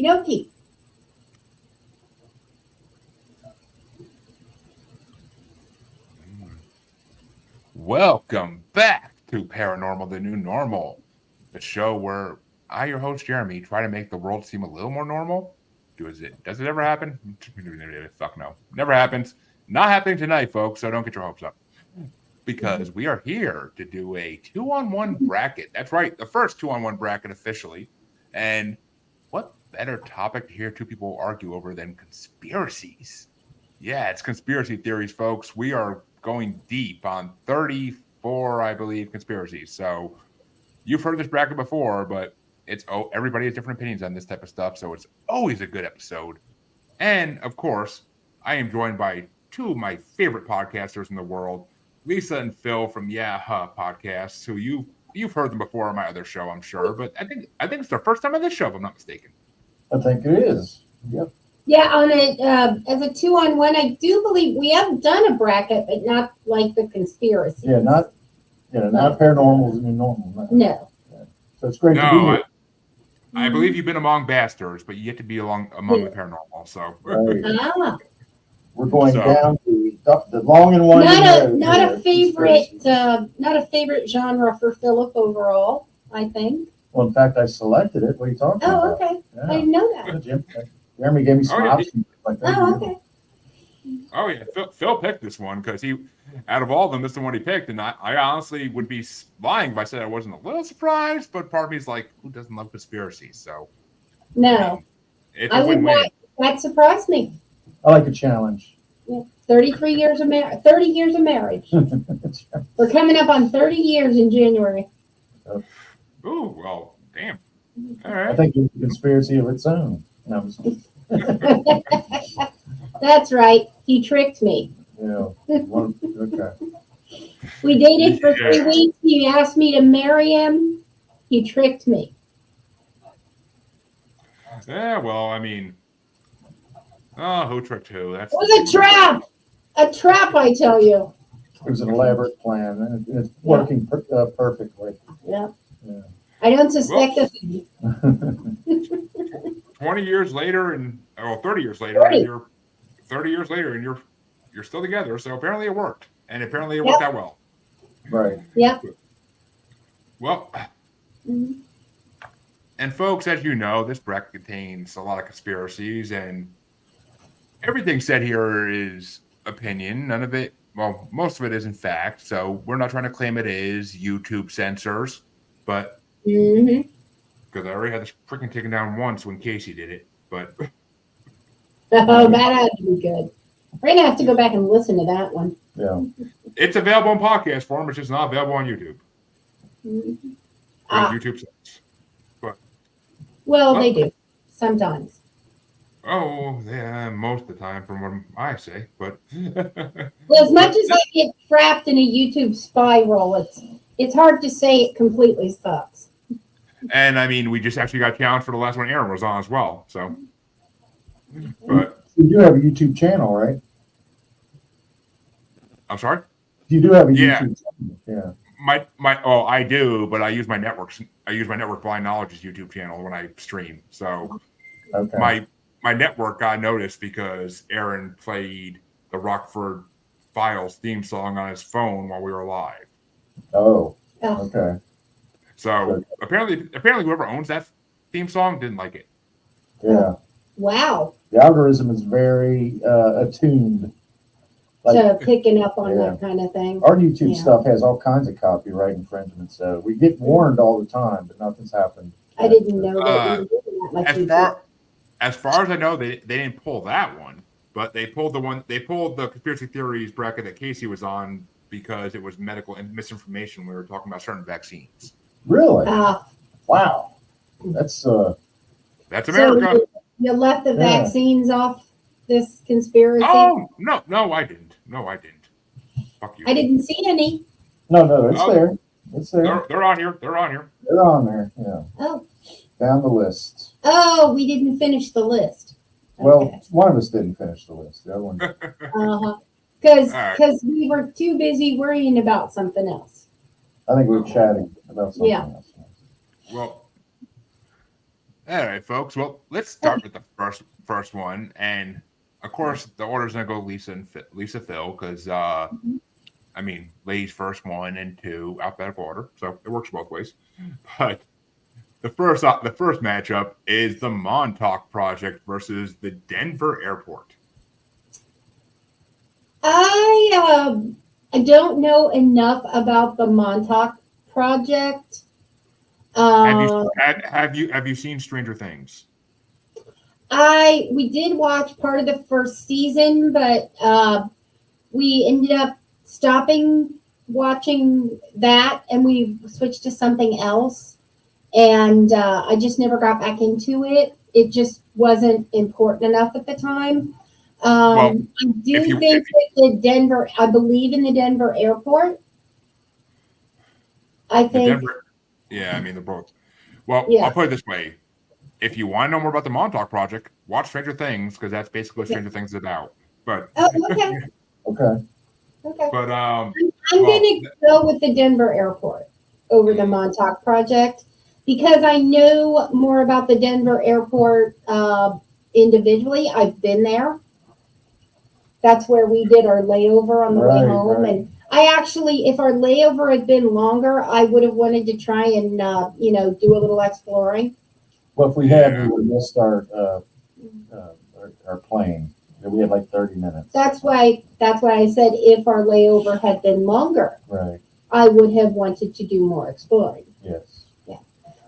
dokie. Welcome back to Paranormal, the New Normal, the show where I, your host Jeremy, try to make the world seem a little more normal. Does it ever happen? Fuck no. Never happens. Not happening tonight, folks, so don't get your hopes up. Because we are here to do a 2-on-1 bracket. That's right, the first 2-on-1 bracket officially. And what better topic to hear two people argue over than conspiracies? Yeah, it's conspiracy theories, folks. We are going deep on 34, I believe, conspiracies. So you've heard this bracket before, but everybody has different opinions on this type of stuff. So it's always a good episode. And of course, I am joined by two of my favorite podcasters in the world, Lisa and Phil from Yeah Huh Podcasts, who you've heard them before on my other show, I'm sure. But I think it's their first time on this show, if I'm not mistaken. I think it is. Yep. Yeah, on a as a 2-on-1, I do believe we have done a bracket, but not like the conspiracy. Yeah, not paranormal is the new normal. No. Yeah. So it's great to be here. I believe you've been among bastards, but you get to be among the paranormal. So we're going down the long and winding road. Not a favorite genre for Philip overall, I think. Well, in fact, I selected it. What are you talking about? Oh, okay. Yeah. I didn't know that. Jeremy gave me some options. Like that. Oh, okay. Oh, yeah. Phil picked this one because out of all of them, this is the one he picked. And I honestly would be lying if I said I wasn't a little surprised, but part of me is like, who doesn't love conspiracies? So, no. It's a win-win. That surprised me. I like a challenge. Yeah. 30 years of marriage. We're coming up on 30 years in January. Ooh, well, damn. All right. I think it's a conspiracy of its own. No, that's right. He tricked me. Yeah. Okay. We dated for 3 weeks. He asked me to marry him. He tricked me. Yeah, well, I mean, who tricked who? It was a trap. A trap, I tell you. It was an elaborate plan, and it's working perfectly. Yeah. I don't suspect a thing. 20 years later, 30 years later, 30. and you're 30 years later, and you're still together. So apparently it worked, and apparently it worked out well. Right. Yep. Well, and folks, as you know, this bracket contains a lot of conspiracies, and everything said here is opinion. None of it, well, most of it is in fact. So we're not trying to claim it is YouTube censors, but because I already had this freaking taken down once when Casey did it, but that had to be good. We're gonna have to go back and listen to that one. Yeah, it's available in podcast form, which is not available on YouTube. YouTube says, but they do sometimes. Oh, yeah, most of the time, from what I say, but well, as much as I get trapped in a YouTube spiral, it's hard to say it completely sucks. And I mean, we just actually got challenged for the last one Aaron was on as well. So, but you do have a YouTube channel, right? I'm sorry. You do have a YouTube channel. Yeah. I do, but I use my network Blind Knowledge's YouTube channel when I stream. So, my network got noticed because Aaron played the Rockford Files theme song on his phone while we were live. Oh. Okay. So apparently whoever owns that theme song didn't like it. Yeah. Wow. The algorithm is very attuned to picking up on that kind of thing. Our YouTube stuff has all kinds of copyright infringement, so we get warned all the time, but nothing's happened. I didn't know that you were doing that. As far as I know, they didn't pull that one, but they pulled the conspiracy theories bracket that Casey was on because it was medical and misinformation. We were talking about certain vaccines. Really? Wow. That's America. So you left the vaccines off this conspiracy? Oh, no, I didn't. Fuck you. I didn't see any. No, it's there. It's there. They're on here. They're on there, yeah. Oh. Down the list. Oh, we didn't finish the list. Okay. Well, one of us didn't finish the list. The other one. Because we were too busy worrying about something else. I think we were chatting about something else. Well, All right, folks. Well, let's start with the first one, and of course, the order's gonna go Lisa Phil, because I mean, ladies first, 1 and 2, alphabetical order, so it works both ways. But the first matchup is the Montauk Project versus the Denver Airport. I don't know enough about the Montauk Project. Have you seen Stranger Things? We did watch part of the first season, but we ended up stopping watching that, and we switched to something else. And I just never got back into it. It just wasn't important enough at the time. I do think that I believe in the Denver airport. I think. Yeah, I mean, they're both. Well, Yeah. I'll put it this way. If you want to know more about the Montauk Project, watch Stranger Things, because that's basically what Stranger Things is about. But okay. Okay. But I'm gonna go with the Denver airport over the Montauk Project because I know more about the Denver airport individually. I've been there. That's where we did our layover on the way home. Right. And I actually, if our layover had been longer, I would have wanted to try and, do a little exploring. Well, if we had, we would have missed our plane. We had like 30 minutes. That's why I said if our layover had been longer, Right. I would have wanted to do more exploring. Yes. Yeah.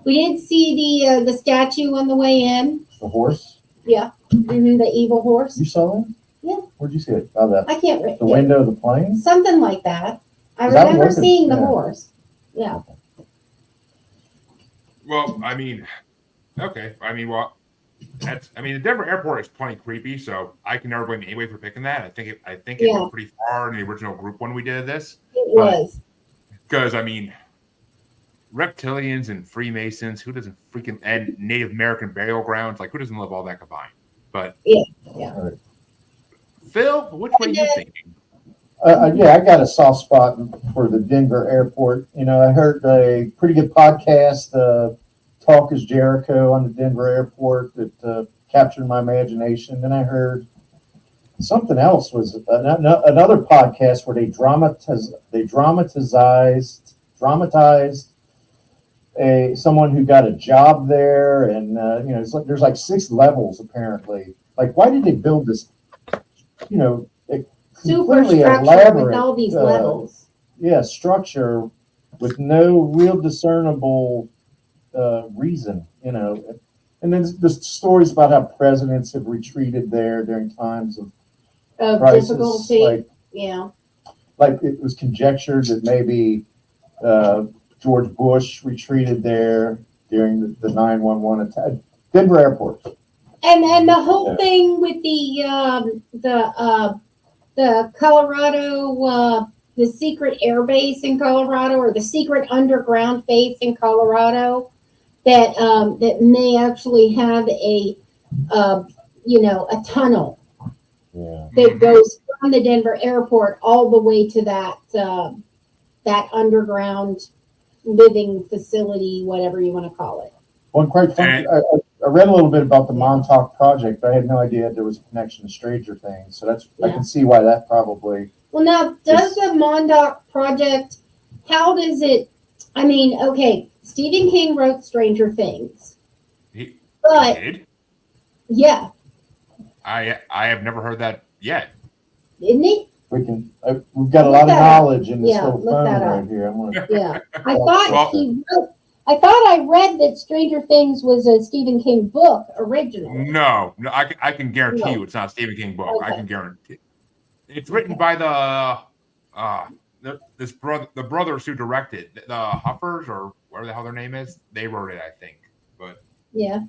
We did see the statue on the way in. The horse? Yeah. The evil horse. You saw it? Yeah. Where'd you see it? Oh, I can't read. The window of the plane? Something like that. I remember seeing the horse. Yeah. well, I mean, okay. The Denver airport is plenty creepy, so I can never blame anybody for picking that. I think it went pretty far in the original group when we did this. It was. Because reptilians and Freemasons, who doesn't and Native American burial grounds, like who doesn't love all that combined? But yeah. Right. Phil, which way are you thinking? I got a soft spot for the Denver airport. I heard a pretty good podcast, Talk is Jericho, on the Denver airport that captured my imagination. Then I heard something else, was another podcast where they dramatized someone who got a job there, and it's like there's like 6 levels apparently. Like, why did they build this? Super structure with all these levels. Yeah, structure with no real discernible reason, And then there's stories about how presidents have retreated there during times of crisis. Difficulty. Like it was conjectured that maybe George Bush retreated there during the 9/11 attack. Denver Airport. And the whole thing with the Colorado, the secret air base in Colorado, or the secret underground base in Colorado, that may actually have a tunnel that goes from the Denver airport all the way to that underground living facility, whatever you want to call it. Well, quite frankly, I read a little bit about the Montauk Project, but I had no idea there was a connection to Stranger Things. So I can see why that probably. Well, now, does the Montauk Project, how does it, okay, Stephen King wrote Stranger Things. He did? Yeah. I have never heard that yet. Didn't he? We've got a lot of knowledge in this little phone right here. I thought I read that Stranger Things was a Stephen King book originally. No, I can guarantee you it's not a Stephen King book. Okay. I can guarantee. It's written by the brothers who directed the Huffers, or whatever the hell their name is. They wrote it, I think. But yeah,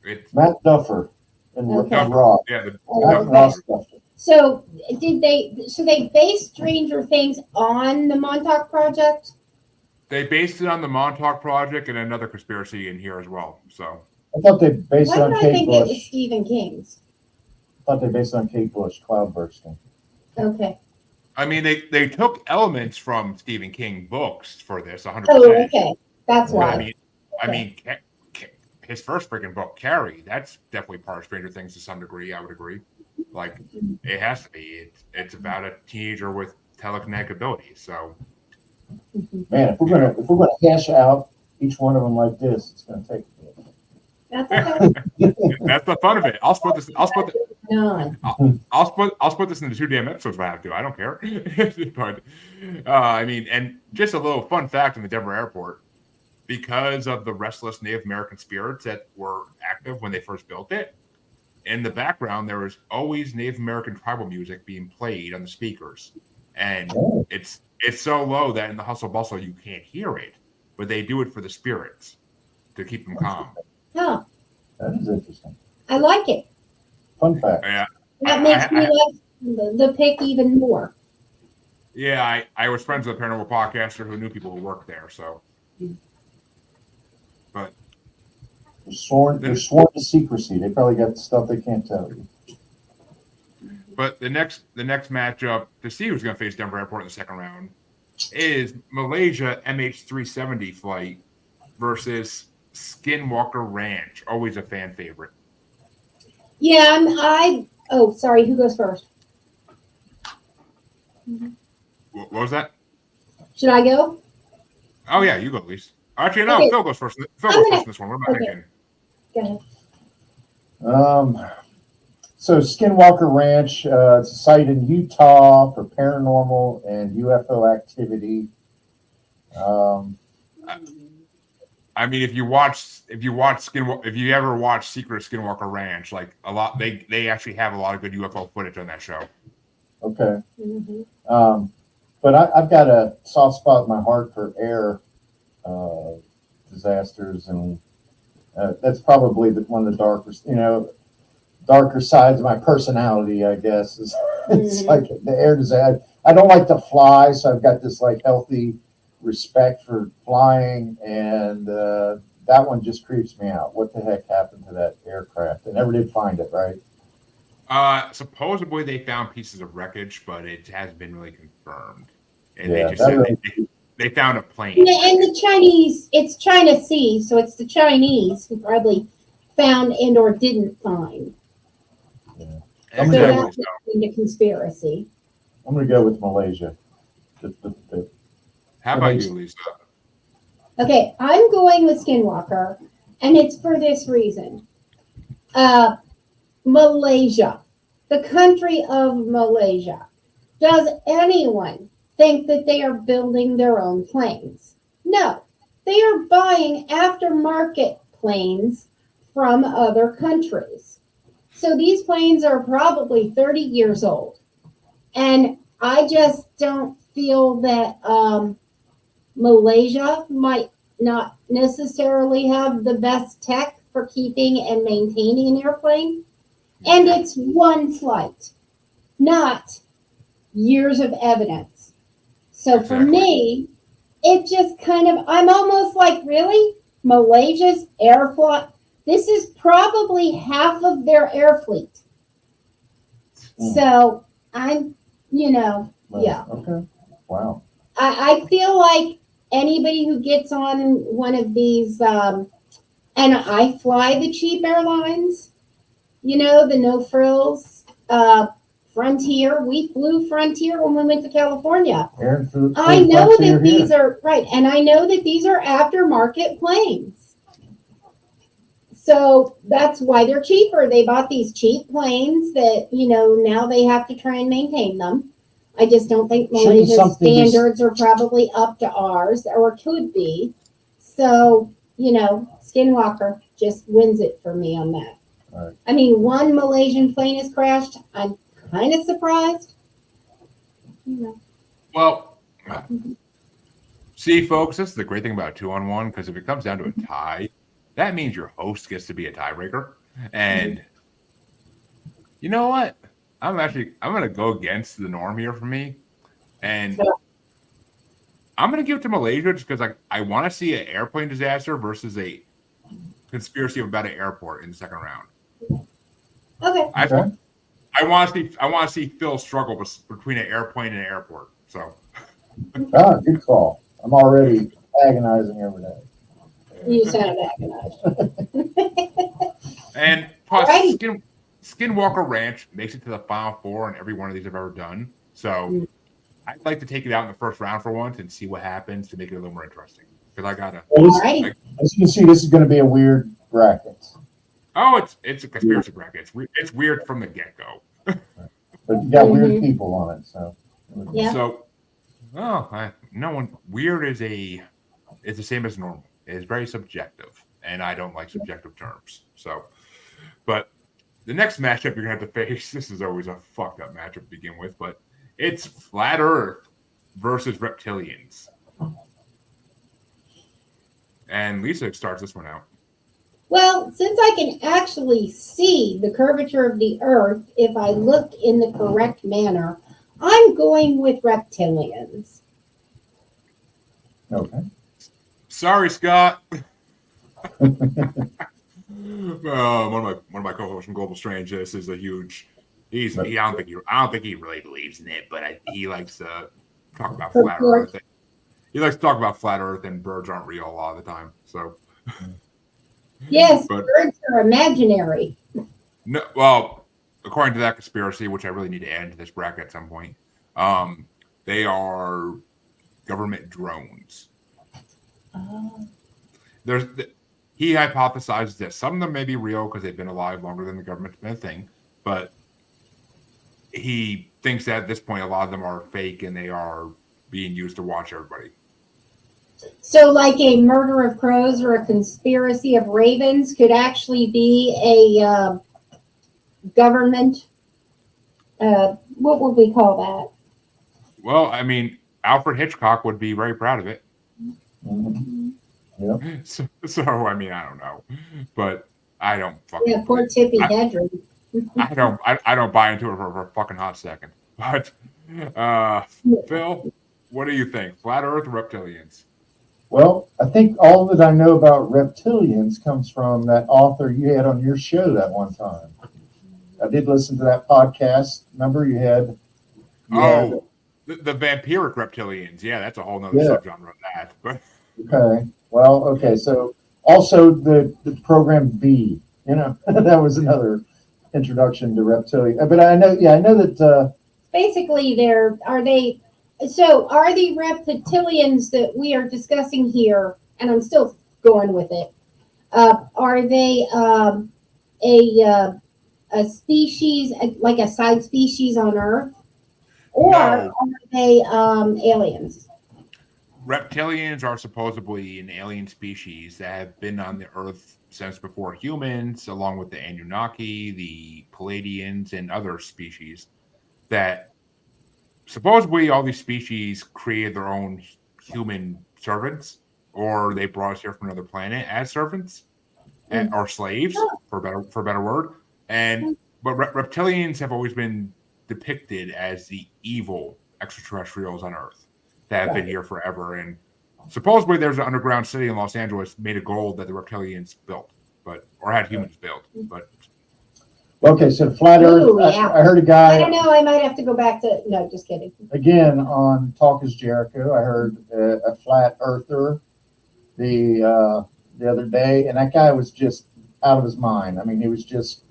it's Matt Duffer and Rob. Yeah, Ross Duffer. So they based Stranger Things on the Montauk Project? They based it on the Montauk Project and another conspiracy in here as well. So I thought they based it on Kate Bush. I think it was Stephen King's. I thought they based it on Kate Bush, Cloudbursting. Okay. They took elements from Stephen King books for this, 100%. Oh, okay. That's why. his first freaking book, Carrie, that's definitely part of Stranger Things to some degree. I would agree. Like it has to be. It's about a teenager with telekinetic abilities. So, Man, if we're gonna hash out each one of them like this, it's gonna take a bit. That's okay. that's the fun of it. I'll split this. No. I'll split this into 2 damn episodes if I have to. I don't care. But I mean, and just a little fun fact in the Denver airport, because of the restless Native American spirits that were active when they first built it, in the background there was always Native American tribal music being played on the speakers, and it's so low that in the hustle bustle you can't hear it, but they do it for the spirits to keep them calm. Huh. That is interesting. I like it. Fun fact. Yeah. That makes me like the pick even more. Yeah, I was friends with a paranormal podcaster who knew people who worked there, so. But They're sworn to secrecy. They probably got stuff they can't tell you. But the next matchup to see who's going to face Denver Airport in the second round is Malaysia MH370 flight versus Skinwalker Ranch. Always a fan favorite. Yeah, oh, sorry. Who goes first? What was that? Should I go? Oh yeah, you go at least. Actually, no. Okay. Phil goes first. Phil goes first in this one. What am I thinking? Go ahead. So Skinwalker Ranch, it's a site in Utah for paranormal and UFO activity. I mean, if you ever watch Secret Skinwalker Ranch, like a lot, they actually have a lot of good UFO footage on that show. Okay. Mm-hmm. But I've got a soft spot in my heart for air disasters, and that's probably one of the darker sides of my personality, I guess. It's like the air disaster. I don't like to fly, so I've got this like healthy respect for flying, and that one just creeps me out. What the heck happened to that aircraft? They never did find it, right? Supposedly they found pieces of wreckage, but it hasn't been really confirmed. And Yeah, they just said really- they found a plane. And the Chinese, it's China Sea, so it's the Chinese who probably found and or didn't find. Yeah. So Exactly. that's the conspiracy. I'm going to go with Malaysia. How about you, Lisa? Okay, I'm going with Skinwalker, and it's for this reason. Malaysia, the country of Malaysia. Does anyone think that they are building their own planes? No, they are buying aftermarket planes from other countries. So these planes are probably 30 years old. And I just don't feel that Malaysia might not necessarily have the best tech for keeping and maintaining an airplane. And it's one flight, not years of evidence. So for me, it just kind of, I'm almost like, really? Malaysia's air flight? This is probably half of their air fleet. So I'm, yeah. Okay. Wow. I feel like anybody who gets on one of these, and I fly the cheap airlines, the no frills, Frontier. We flew Frontier when we went to California. I know that these are right, and I know that these are aftermarket planes. So that's why they're cheaper. They bought these cheap planes that, now they have to try and maintain them. I just don't think Malaysia's standards are probably up to ours, or could be. So, Skinwalker just wins it for me on that. Right. I mean, one Malaysian plane has crashed. I'm kind of surprised. Well, see, folks, this is the great thing about a 2-on-1, because if it comes down to a tie, that means your host gets to be a tiebreaker. And you know what? I'm going to go against the norm here for me. And I'm going to give it to Malaysia just because I want to see an airplane disaster versus a conspiracy about an airport in the second round. Okay. I want to see Phil struggle between an airplane and an airport. So. Good call. I'm already agonizing every day. You sound agonized. And plus, Alrighty. Skinwalker Ranch makes it to the final four in every one of these I've ever done. So I'd like to take it out in the first round for once and see what happens to make it a little more interesting. Because I gotta. Alrighty. As you can see, this is going to be a weird bracket. Oh, it's a conspiracy bracket. It's weird from the get go. But you got weird people on it, so. Yeah. So, weird is the same as normal. It's very subjective, and I don't like subjective terms. So, but the next matchup you're gonna have to face. This is always a fucked up matchup to begin with, but it's Flat Earth versus reptilians. And Lisa starts this one out. Well, since I can actually see the curvature of the Earth if I look in the correct manner, I'm going with reptilians. Okay. Sorry, Scott. One of my co-hosts from Global Strange. This is a huge. I don't think he really believes in it, but he likes to talk about flat Earth. He likes to talk about flat Earth and birds aren't real a lot of the time. So. Yes, birds are imaginary. No, well, according to that conspiracy, which I really need to add into this bracket at some point, they are government drones. He hypothesizes that some of them may be real because they've been alive longer than the government's been a thing, but he thinks that at this point a lot of them are fake and they are being used to watch everybody. So, like a murder of crows or a conspiracy of ravens could actually be a government. What would we call that? Well, I mean, Alfred Hitchcock would be very proud of it. Mm-hmm. Yeah. So, I mean, I don't know, but I don't fucking. Yeah, poor Tippy Hedren. I don't buy into it for a fucking hot second. But, Phil, what do you think? Flat Earth or reptilians? Well, I think all that I know about reptilians comes from that author you had on your show that one time. I did listen to that podcast. Remember you had. The vampiric reptilians. Yeah, that's a whole nother subgenre of that. But okay. Well, okay. So also the program B, that was another introduction to reptilian. But I know that basically are the reptilians that we are discussing here, and I'm still going with it, are they a species, like a side species on Earth? Or are they aliens? Reptilians are supposedly an alien species that have been on the Earth since before humans, along with the Anunnaki, the Palladians, and other species that supposedly all these species created their own human servants, or they brought us here from another planet as servants or slaves, for a better word. But reptilians have always been depicted as the evil extraterrestrials on Earth that have been here forever. And supposedly there's an underground city in Los Angeles made of gold that the reptilians built, or had humans build. But okay, so flat Earth. I heard a guy. I don't know. I might have to go back to. No, just kidding. Again, on Talk is Jericho, I heard a flat earther the other day, and that guy was just out of his mind. I mean, he was just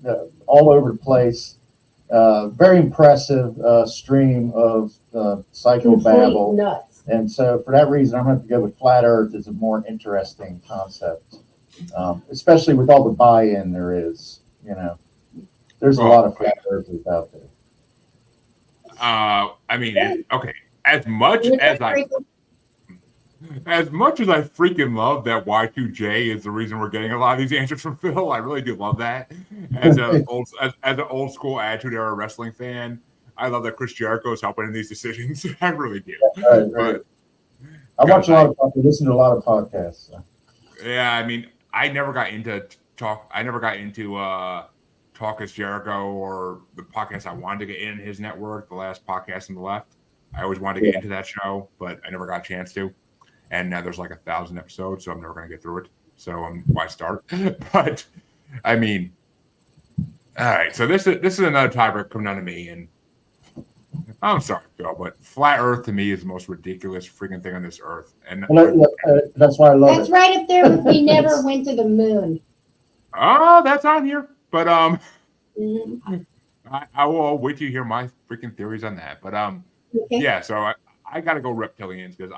all over the place. Very impressive stream of psychobabble. Nuts. And so for that reason, I'm going to have to go with flat Earth as a more interesting concept, especially with all the buy-in there is. There's a lot of flat Earthers out there. I mean, okay. As much as I freaking love that Y2J is the reason we're getting a lot of these answers from Phil, I really do love that. As an old school Attitude Era wrestling fan, I love that Chris Jericho is helping in these decisions. I really do. Right. But I watch a lot of podcasts, listen to a lot of podcasts. So. Yeah, I mean, I never got into Talk is Jericho or the podcast I wanted to get in his network, the last podcast on the left. I always wanted to get into that show, but I never got a chance to. And now there's like 1,000 episodes, so I'm never going to get through it. So why start? But I mean, all right. So this is another tiebreaker coming down to me, and I'm sorry, Phil, but flat Earth to me is the most ridiculous freaking thing on this earth. And That's why I love That's it. right up there with we never went to the moon. Oh, that's on here. But Mhm. I will wait till you hear my freaking theories on that. But Okay. yeah. So I got to go reptilians because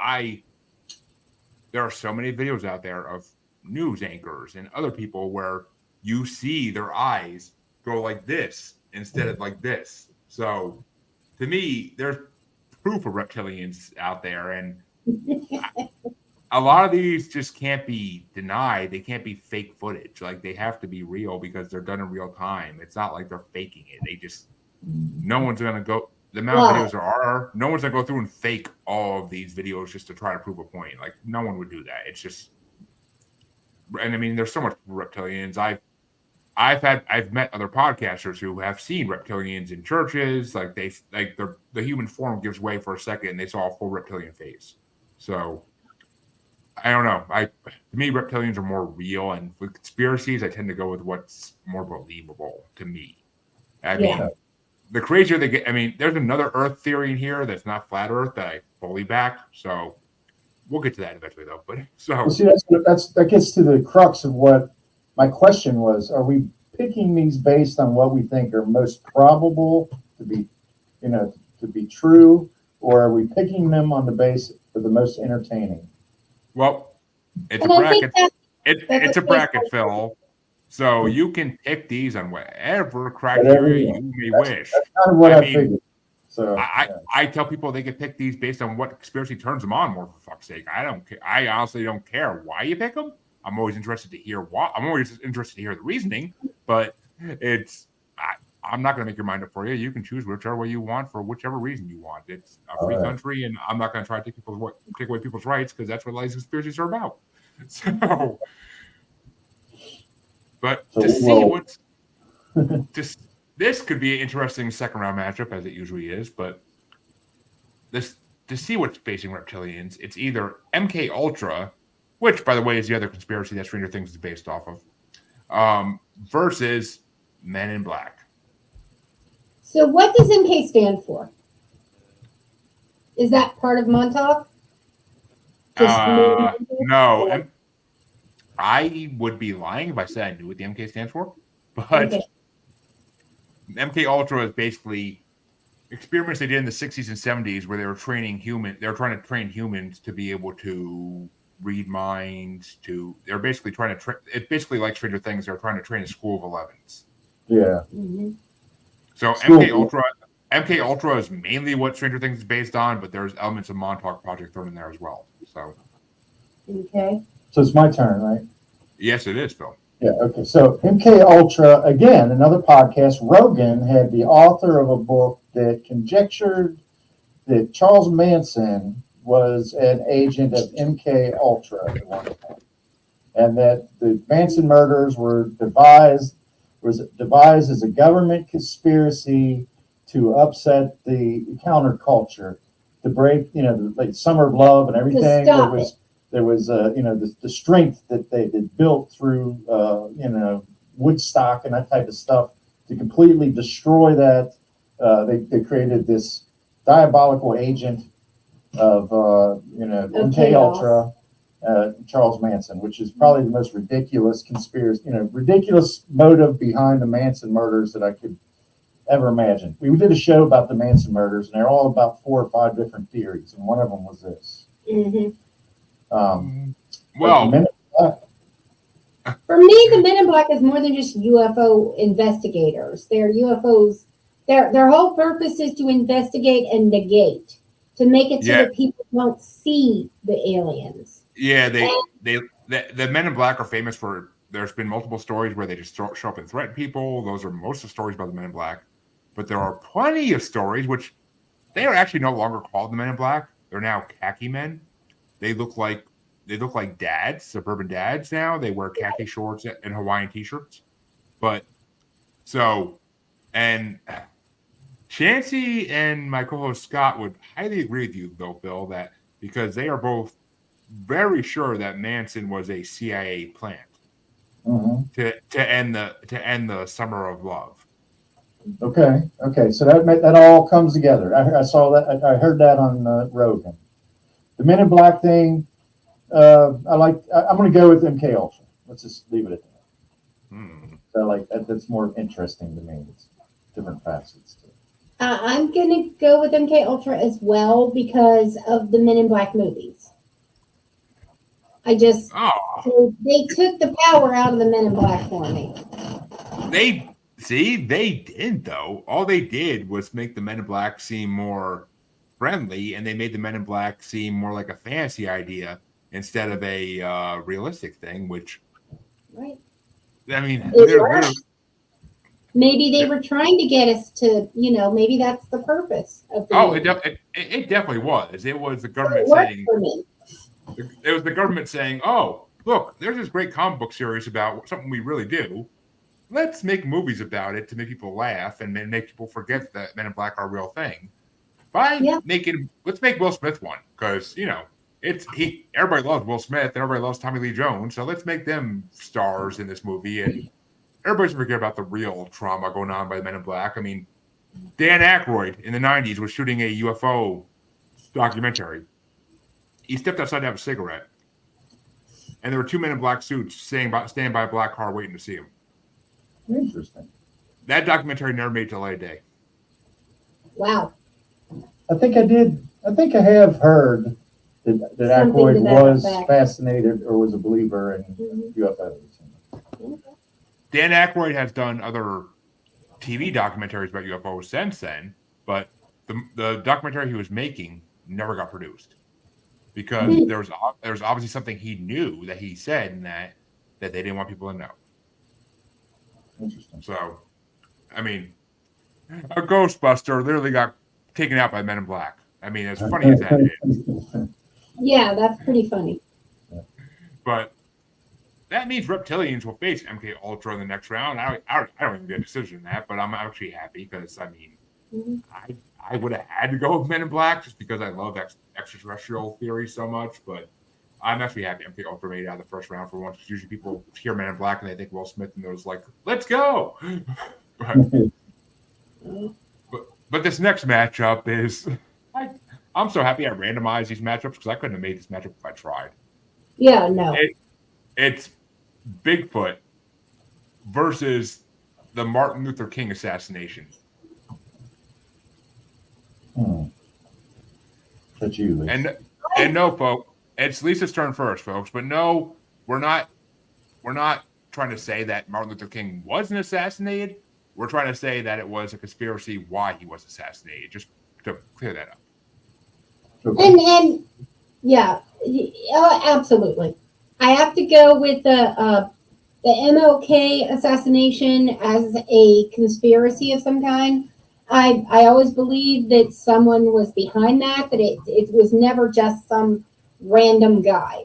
there are so many videos out there of news anchors and other people where you see their eyes go like this instead of like this. So to me, there's proof of reptilians out there, and a lot of these just can't be denied. They can't be fake footage. Like they have to be real because they're done in real time. It's not like they're faking it. They just no one's gonna go. The amount of videos there are, no one's gonna go through and fake all of these videos just to try to prove a point. Like no one would do that. It's just, and I mean, there's so much reptilians. I've met other podcasters who have seen reptilians in churches. Like the human form gives way for a second, and they saw a full reptilian face. So I don't know. To me, reptilians are more real, and with conspiracies, I tend to go with what's more believable to me. I mean, the crazier they get. I mean, there's another Earth theory in here that's not flat Earth that I fully back. So we'll get to that eventually, though. But Well, see, that gets to the crux of what my question was. Are we picking these based on what we think are most probable to be, to be true, or are we picking them on the basis of the most entertaining? Well, it's And a I think bracket. that's It's a a bracket, Phil. So you can pick these on whatever criteria you may wish. That's kind of what I figured. So I tell people they can pick these based on what conspiracy turns them on more, for fuck's sake. I don't care. I honestly don't care why you pick them. I'm always interested to hear why. I'm always interested to hear the reasoning, but I'm not going to make your mind up for you. You can choose whichever way you want for whichever reason you want. It's a free country, and I'm not going to try to take away people's rights because that's what lies conspiracies are about. So, but to see what's this could be an interesting second round matchup as it usually is. But to see what's facing reptilians, it's either MK Ultra, which by the way is the other conspiracy that Stranger Things is based off of, versus Men in Black. So what does MK stand for? Is that part of Montauk? No. I would be lying if I said I knew what the MK stands for. But MK Ultra is basically experiments they did in the 60s and 70s where they were trying to train humans to be able to read minds. They're basically trying to it's basically like Stranger Things. They're trying to train a school of 11s. Yeah. Mm-hmm. So MK Ultra is mainly what Stranger Things is based on, but there's elements of Montauk Project thrown in there as well. So okay. So it's my turn, right? Yes, it is, Phil. Yeah. Okay. So MK Ultra, again, another podcast. Rogan had the author of a book that conjectured that Charles Manson was an agent of MK Ultra at one point, and that the Manson murders were devised as a government conspiracy to upset the counterculture, to break, like Summer of Love and everything. There was the strength that they had built through, Woodstock and that type of stuff to completely destroy that. They created this diabolical agent of, MK Ultra, Charles Manson, which is probably the most ridiculous conspiracy, ridiculous motive behind the Manson murders that I could ever imagine. We did a show about the Manson murders, and they're all about 4 or 5 different theories, and one of them was this. Mm-hmm. Well, for me, the Men in Black is more than just UFO investigators. They're UFOs. Their whole purpose is to investigate and negate, to make it so that people don't see the aliens. Yeah, the Men in Black are famous for. There's been multiple stories where they just show up and threaten people. Those are most of the stories about the Men in Black. But there are plenty of stories which they are actually no longer called the Men in Black. They're now khaki men. They look like dads, suburban dads now. They wear khaki shorts and Hawaiian t-shirts. And Chancey and my co-host Scott would highly agree with you, though, Phil, that because they are both very sure that Manson was a CIA plant to end the Summer of Love. Okay. So that all comes together. I saw that. I heard that on Rogan. The Men in Black thing, I'm going to go with MK Ultra. Let's just leave it at that. So like that's more interesting to me. It's different facets to it. I'm gonna go with MK Ultra as well because of the Men in Black movies. They took the power out of the Men in Black for me. They didn't though. All they did was make the Men in Black seem more friendly, and they made the Men in Black seem more like a fantasy idea instead of a realistic thing. Which, right? I mean, maybe they were trying to get us to, maybe that's the purpose of the movie. It definitely was. It was the government saying. It was the government saying, "Oh, look, there's this great comic book series about something we really do. Let's make movies about it to make people laugh and make people forget that Men in Black are a real thing. Let's make Will Smith one because everybody loves Will Smith and everybody loves Tommy Lee Jones, so let's make them stars in this movie and everybody's forget about the real trauma going on by the Men in Black. I mean, Dan Aykroyd in the 90s was shooting a UFO documentary. He stepped outside to have a cigarette, and there were two Men in Black suits standing by a black car waiting to see him. Interesting. That documentary never made it to light of day. Wow. I think I have heard that Aykroyd was fascinated or was a believer in UFOs. Dan Aykroyd has done other TV documentaries about UFOs since then, but the documentary he was making never got produced because there was obviously something he knew that he said in that they didn't want people to know. Interesting. So, I mean, a Ghostbuster literally got taken out by Men in Black. I mean, as funny as that is. Yeah, that's pretty funny. But that means reptilians will face MK Ultra in the next round. I don't even get a decision in that, but I'm actually happy because, I mean, I would have had to go with Men in Black just because I love extraterrestrial theory so much, but I'm actually happy MK Ultra made it out of the first round for once because usually people hear Men in Black and they think Will Smith and those like, let's go! But this next matchup is... I'm so happy I randomized these matchups because I couldn't have made this matchup if I tried. Yeah, no. It's Bigfoot versus the Martin Luther King assassination. That's you, Lisa. And no, folks, it's Lisa's turn first, folks. But no, we're not trying to say that Martin Luther King wasn't assassinated. We're trying to say that it was a conspiracy why he was assassinated. Just to clear that up. Okay. And yeah, absolutely. I have to go with the MLK assassination as a conspiracy of some kind. I always believed that someone was behind that it was never just some random guy.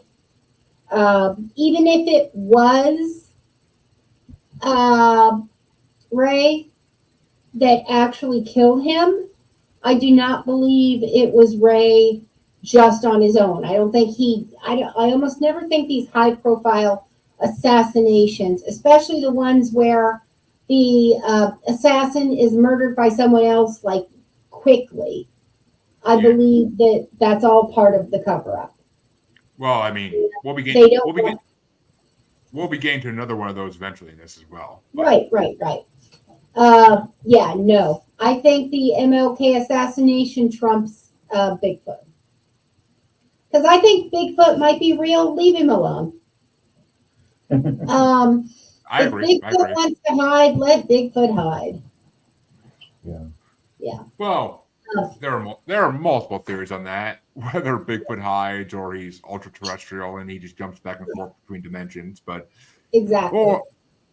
Even if it was Ray that actually killed him, I do not believe it was Ray just on his own. I don't think I almost never think these high profile assassinations, especially the ones where the assassin is murdered by someone else like quickly. I believe that that's all part of the cover up. Well, I mean, we'll be getting to another one of those eventually in this as well. But. Right. Yeah, no. I think the MLK assassination trumps Bigfoot. Because I think Bigfoot might be real. Leave him alone. I agree. If Bigfoot wants to hide, let Bigfoot hide. Yeah. Well, there are multiple theories on that. Whether Bigfoot hides or he's ultra-terrestrial and he just jumps back and forth between dimensions. But exactly.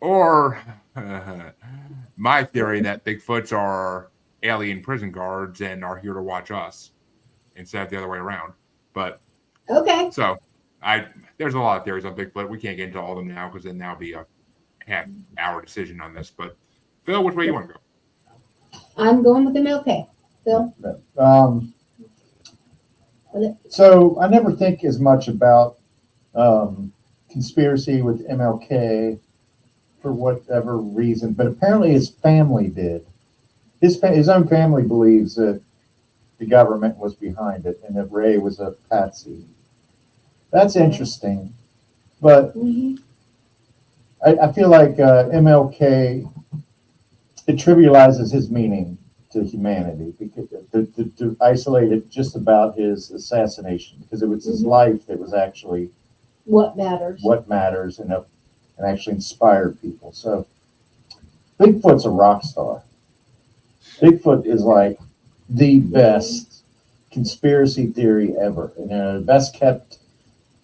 Or my theory that Bigfoots are alien prison guards and are here to watch us instead of the other way around. But okay. So there's a lot of theories on Bigfoot. We can't get into all of them now because then that'll be a half-hour decision on this. But Phil, which way you want to go? I'm going with MLK. Phil? So I never think as much about conspiracy with MLK for whatever reason, but apparently his family did. His own family believes that the government was behind it and that Ray was a patsy. That's interesting. But Mhm. I feel like MLK, it trivializes his meaning to humanity because to isolate it just about his assassination, because it was his life that was actually What matters? what matters and actually inspired people. So Bigfoot's a rock star. Bigfoot is like the best conspiracy theory ever. Best kept,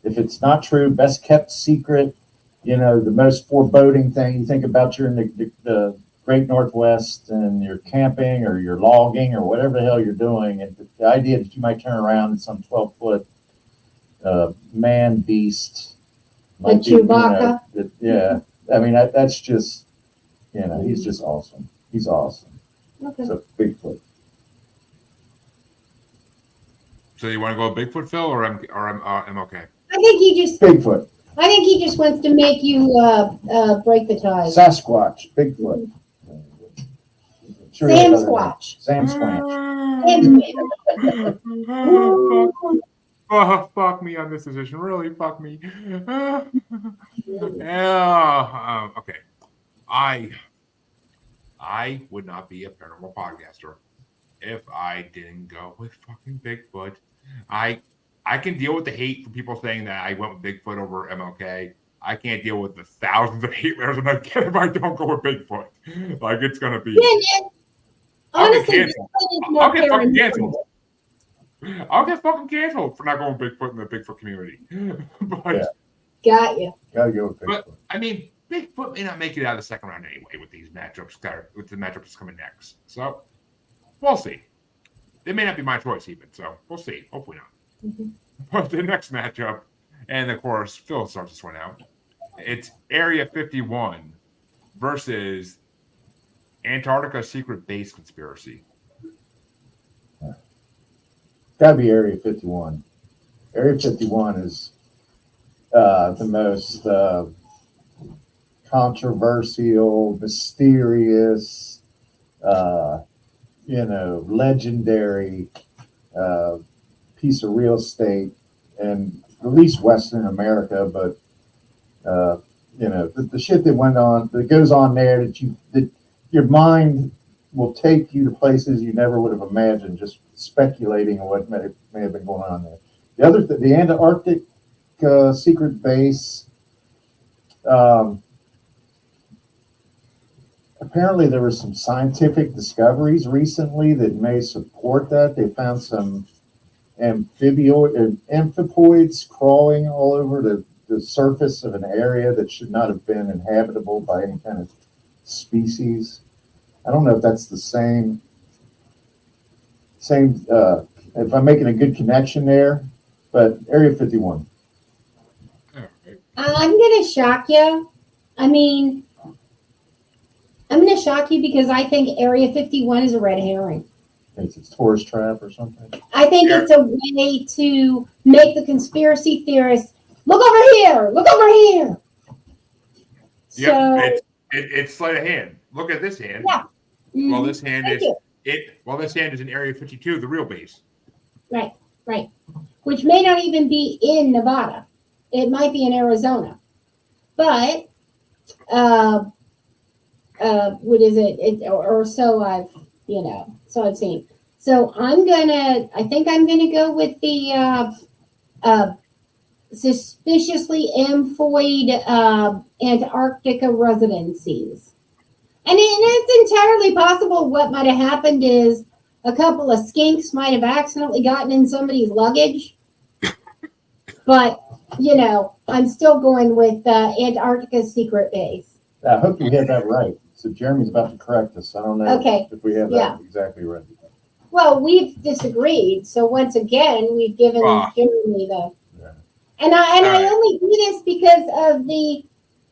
if it's not true, best kept secret. The most foreboding thing you think about, you're in the Great Northwest and you're camping or you're logging or whatever the hell you're doing, and the idea that you might turn around and some 12-foot man beast, Like Chewbacca. yeah. I mean that's just he's just awesome. He's awesome. Okay. So Bigfoot. So you want to go Bigfoot, Phil, or MLK? I think he just Bigfoot. I think he just wants to make you break the ties. Sasquatch. Bigfoot. Sure, Sam Squatch. Sam Squatch. Oh, fuck me on this decision. Really, fuck me. Yeah. Okay. I would not be a paranormal podcaster if I didn't go with fucking Bigfoot. I can deal with the hate from people saying that I went with Bigfoot over MLK. I can't deal with the thousands of hate letters I get if I don't go with Bigfoot. Like, it's gonna be. Yeah. Honestly, Bigfoot is more I'll get fucking paranormal. canceled. I'll get fucking canceled for not going with Bigfoot in the Bigfoot community. But Got you. Gotta go with Bigfoot. But I mean, Bigfoot may not make it out of the second round anyway with these matchups. With the matchups coming next, so we'll see. It may not be my choice even, so we'll see. Hopefully not. But the next matchup, and of course, Phil starts this one out. It's Area 51 versus Antarctica Secret Base Conspiracy. Gotta be Area 51. Area 51 is the most controversial, mysterious, legendary piece of real estate, and at least Western America. But the shit that goes on there, that your mind will take you to places you never would have imagined, just speculating on what may have been going on there. The Antarctic secret base. Apparently, there were some scientific discoveries recently that may support that. They found some amphipoids crawling all over the surface of an area that should not have been inhabitable by any kind of species. I don't know if that's the same. If I'm making a good connection there, but Area 51. I'm gonna shock you. I mean, I'm gonna shock you because I think Area 51 is a red herring. It's a tourist trap or something. I think it's a way to make the conspiracy theorists look over here, look over here. Yep, it's sleight of hand. Look at this hand. Yeah. Well, this hand Thank is you. this hand is in Area 52, the real base. Right. Which may not even be in Nevada. It might be in Arizona. But what is it? Or so I've seen. So I think I'm gonna go with the suspiciously amphoid Antarctica residencies. And it's entirely possible what might have happened is a couple of skinks might have accidentally gotten in somebody's luggage. But, I'm still going with Antarctica's secret base. I hope you get that right. So Jeremy's about to correct us. I don't know if we have that exactly right. Well, we've disagreed. So once again, we've given Jeremy the... Yeah. And I only do this because of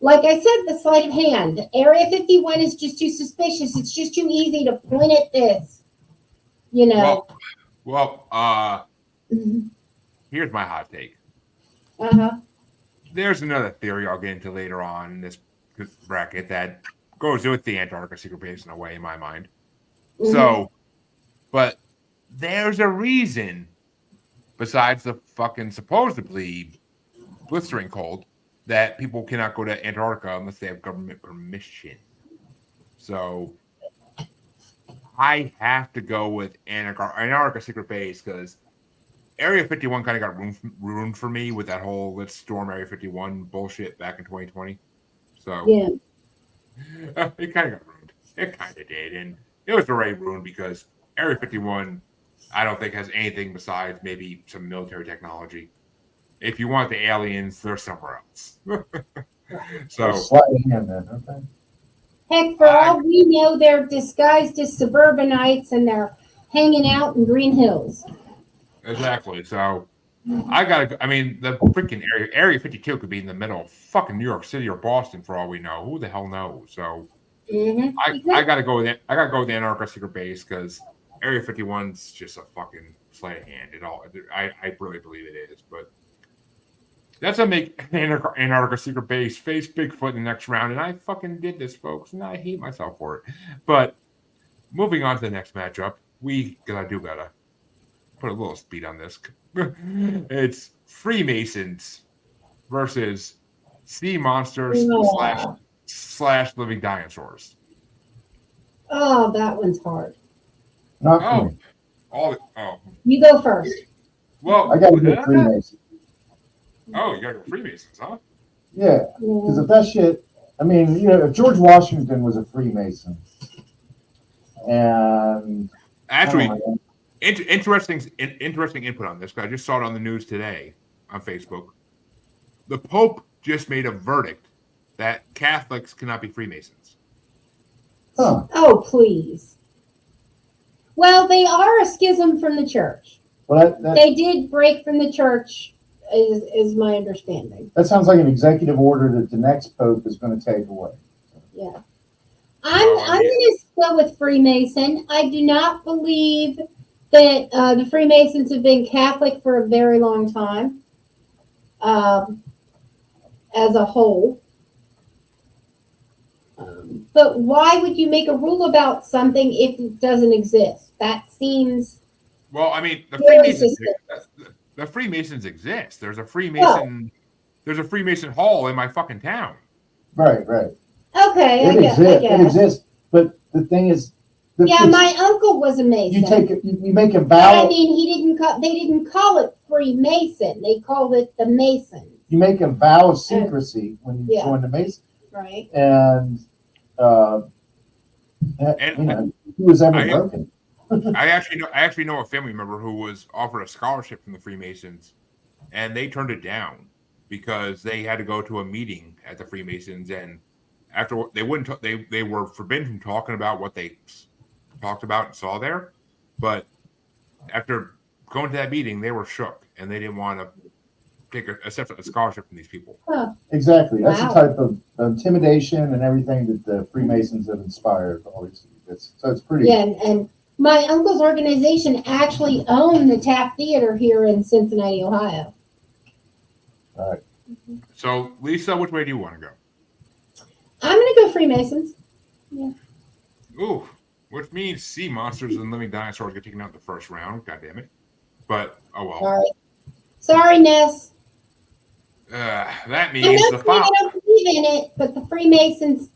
like I said, the sleight of hand. Area 51 is just too suspicious. It's just too easy to point at this. Well, here's my hot take. There's another theory I'll get into later on in this bracket that goes with the Antarctica secret base in a way, in my mind. So, but there's a reason besides the fucking supposedly blistering cold that people cannot go to Antarctica unless they have government permission. So I have to go with Antarctica Secret Base because Area 51 kind of got ruined for me with that whole let's storm Area 51 bullshit back in 2020. So Yeah. It kind of got ruined. It kind of did. And it was already ruined because Area 51, I don't think, has anything besides maybe some military technology. If you want the aliens, they're somewhere else. So slightly in then, okay. Heck, for all we know, they're disguised as suburbanites and they're hanging out in Green Hills. Exactly. So I mean, the freaking Area 52 could be in the middle of fucking New York City or Boston for all we know. Who the hell knows? So I gotta go with it. I gotta go with the Antarctica Secret Base because Area 51's just a fucking sleight of hand. I really believe it is. But that's gonna make Antarctica Secret Base face Bigfoot in the next round, and I fucking did this, folks, and I hate myself for it. But moving on to the next matchup, we gotta put a little speed on this. It's Freemasons versus sea monsters slash living dinosaurs. Oh, that one's hard. Not for me. You go first. Well, I got to go Freemasons. Oh, you got to go Freemasons, huh? Yeah, because if that shit, I mean, if George Washington was a Freemason, and actually, interesting input on this. I just saw it on the news today on Facebook. The Pope just made a verdict that Catholics cannot be Freemasons. Huh. Oh, please. Well, they are a schism from the church. Well, they did break from the church, is my understanding. That sounds like an executive order that the next Pope is going to take away. Yeah. I'm going to go with Freemason. I do not believe that the Freemasons have been Catholic for a very long time as a whole. But why would you make a rule about something if it doesn't exist? That seems... Well, I mean, the Freemasons exist. There's a Freemason Hall in my fucking town. Right. Okay, I guess. It exists. But the thing is... my uncle was a Mason. You make a vow... I mean, they didn't call it Freemason. They called it the Masons. You make a vow of secrecy when you join the Masons. Right. And who was ever broken? I actually know a family member who was offered a scholarship from the Freemasons, and they turned it down because they had to go to a meeting at the Freemasons, and after they wouldn't, they were forbidden from talking about what they talked about and saw there. But after going to that meeting, they were shook, and they didn't want to accept a scholarship from these people. Huh. Exactly. That's the type of intimidation and everything that the Freemasons have inspired. So it's pretty. Yeah, and my uncle's organization actually owned the Taft Theater here in Cincinnati, Ohio. All right. So, Lisa, which way do you want to go? I'm going to go Freemasons. Yeah. Ooh, which means sea monsters and living dinosaurs get taken out in the first round. God damn it. But, oh well. Sorry, Ness. That means I don't believe in it, but the Freemasons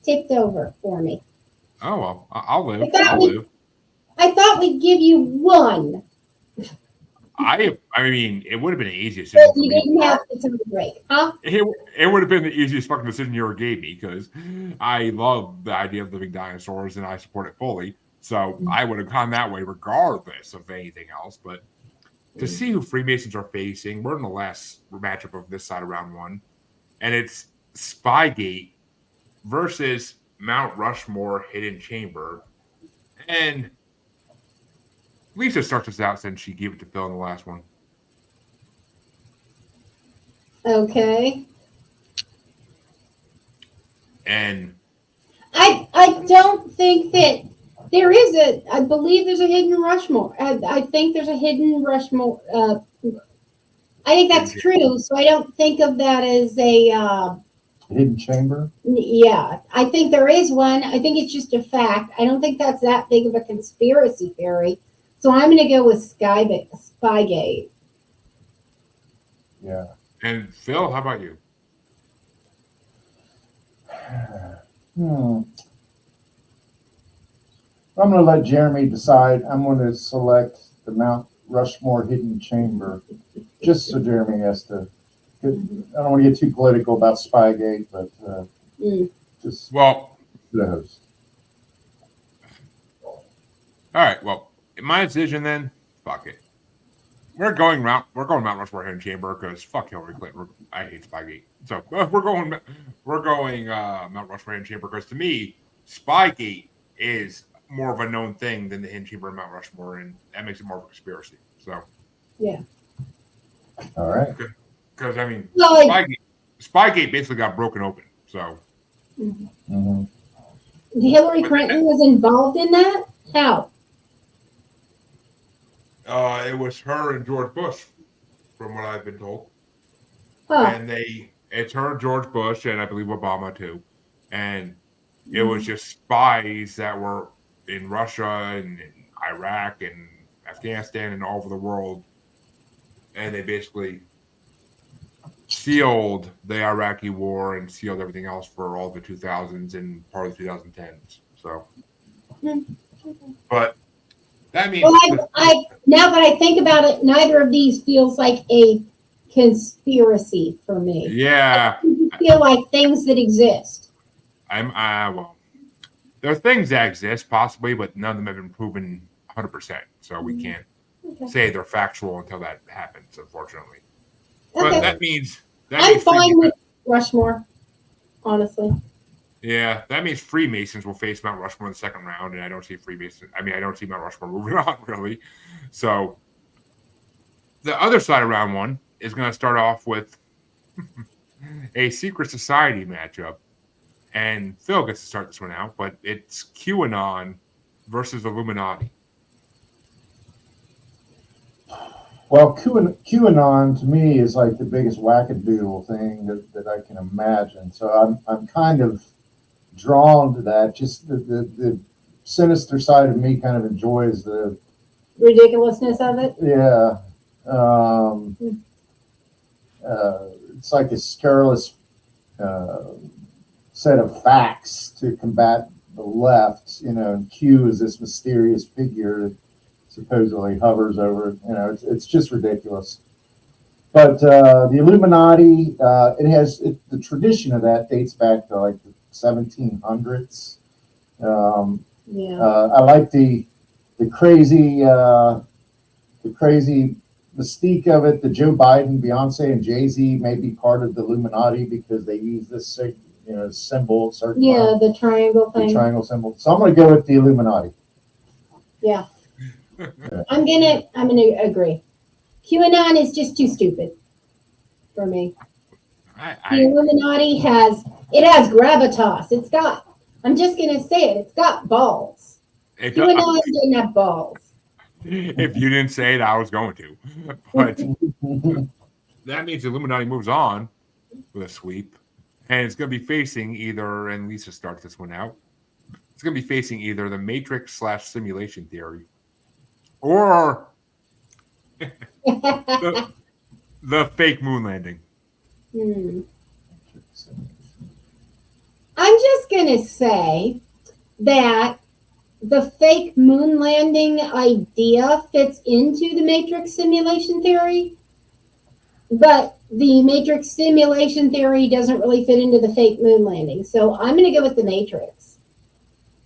tipped over for me. Oh, well, I'll live. I thought we'd give you one. I mean, it would have been the easiest. But you didn't have to take a break, huh? It would have been the easiest fucking decision you ever gave me because I love the idea of living dinosaurs and I support it fully. So I would have gone that way regardless of anything else. But to see who Freemasons are facing, we're in the last matchup of this side of round one, and it's Spygate versus Mount Rushmore Hidden Chamber. And Lisa starts us out since she gave it to Phil in the last one. Okay. And I don't think that there is I believe there's a hidden Rushmore. I think there's a hidden Rushmore. I think that's true. So I don't think of that as a hidden chamber. Yeah, I think there is one. I think it's just a fact. I don't think that's that big of a conspiracy theory. So I'm going to go with Spygate. Yeah. And Phil, how about you? I'm going to let Jeremy decide. I'm going to select the Mount Rushmore hidden chamber, just so Jeremy has to. I don't want to get too political about Spygate, but just well, the host. All right. Well, my decision then. Fuck it. We're going Mount Rushmore hidden chamber because fuck Hillary Clinton. I hate Spygate. So we're going Mount Rushmore hidden chamber because to me, Spygate is more of a known thing than the hidden chamber and Mount Rushmore, and that makes it more of a conspiracy. So yeah. All right. Because I mean, Well, Spygate basically got broken open. So Hillary Clinton was involved in that? How? It was her and George Bush, from what I've been told. Huh. And it's her, George Bush, and I believe Obama too. And it was just spies that were in Russia and in Iraq and Afghanistan and all over the world. And they basically sealed the Iraqi war and sealed everything else for all the 2000s and part of the 2010s. So, but that means. Well, I now that I think about it, neither of these feels like a conspiracy for me. Yeah. I feel like things that exist. Well, there are things that exist possibly, but none of them have been proven 100%. So we can't say they're factual until that happens, unfortunately. Okay. But that means I'm fine with Rushmore, honestly. Yeah, that means Freemasons will face Mount Rushmore in the second round, and I don't see I don't see Mount Rushmore moving on, really. So the other side of round one is going to start off with a secret society matchup. And Phil gets to start this one out, but it's QAnon versus Illuminati. Well, QAnon to me is like the biggest wackadoodle thing that I can imagine. So I'm kind of drawn to that. Just the sinister side of me kind of enjoys the ridiculousness of it. Yeah. It's like a scurrilous set of facts to combat the left, and Q is this mysterious figure that supposedly hovers over, it's just ridiculous. But the Illuminati, the tradition of that dates back to like the 1700s. I like the crazy mystique of it. The Joe Biden, Beyonce, and Jay-Z may be part of the Illuminati because they use this symbol. The triangle thing. The triangle symbol. So I'm going to go with the Illuminati. Yeah. I'm gonna agree. QAnon is just too stupid for me. The Illuminati has gravitas. I'm just gonna say it's got balls. QAnon didn't have balls. If you didn't say it, I was going to. But that means the Illuminati moves on with a sweep. And it's going to be facing either, and Lisa starts this one out, it's going to be facing either the Matrix / simulation theory or the fake moon landing. I'm just going to say that the fake moon landing idea fits into the Matrix simulation theory, but the Matrix simulation theory doesn't really fit into the fake moon landing. So I'm going to go with the Matrix.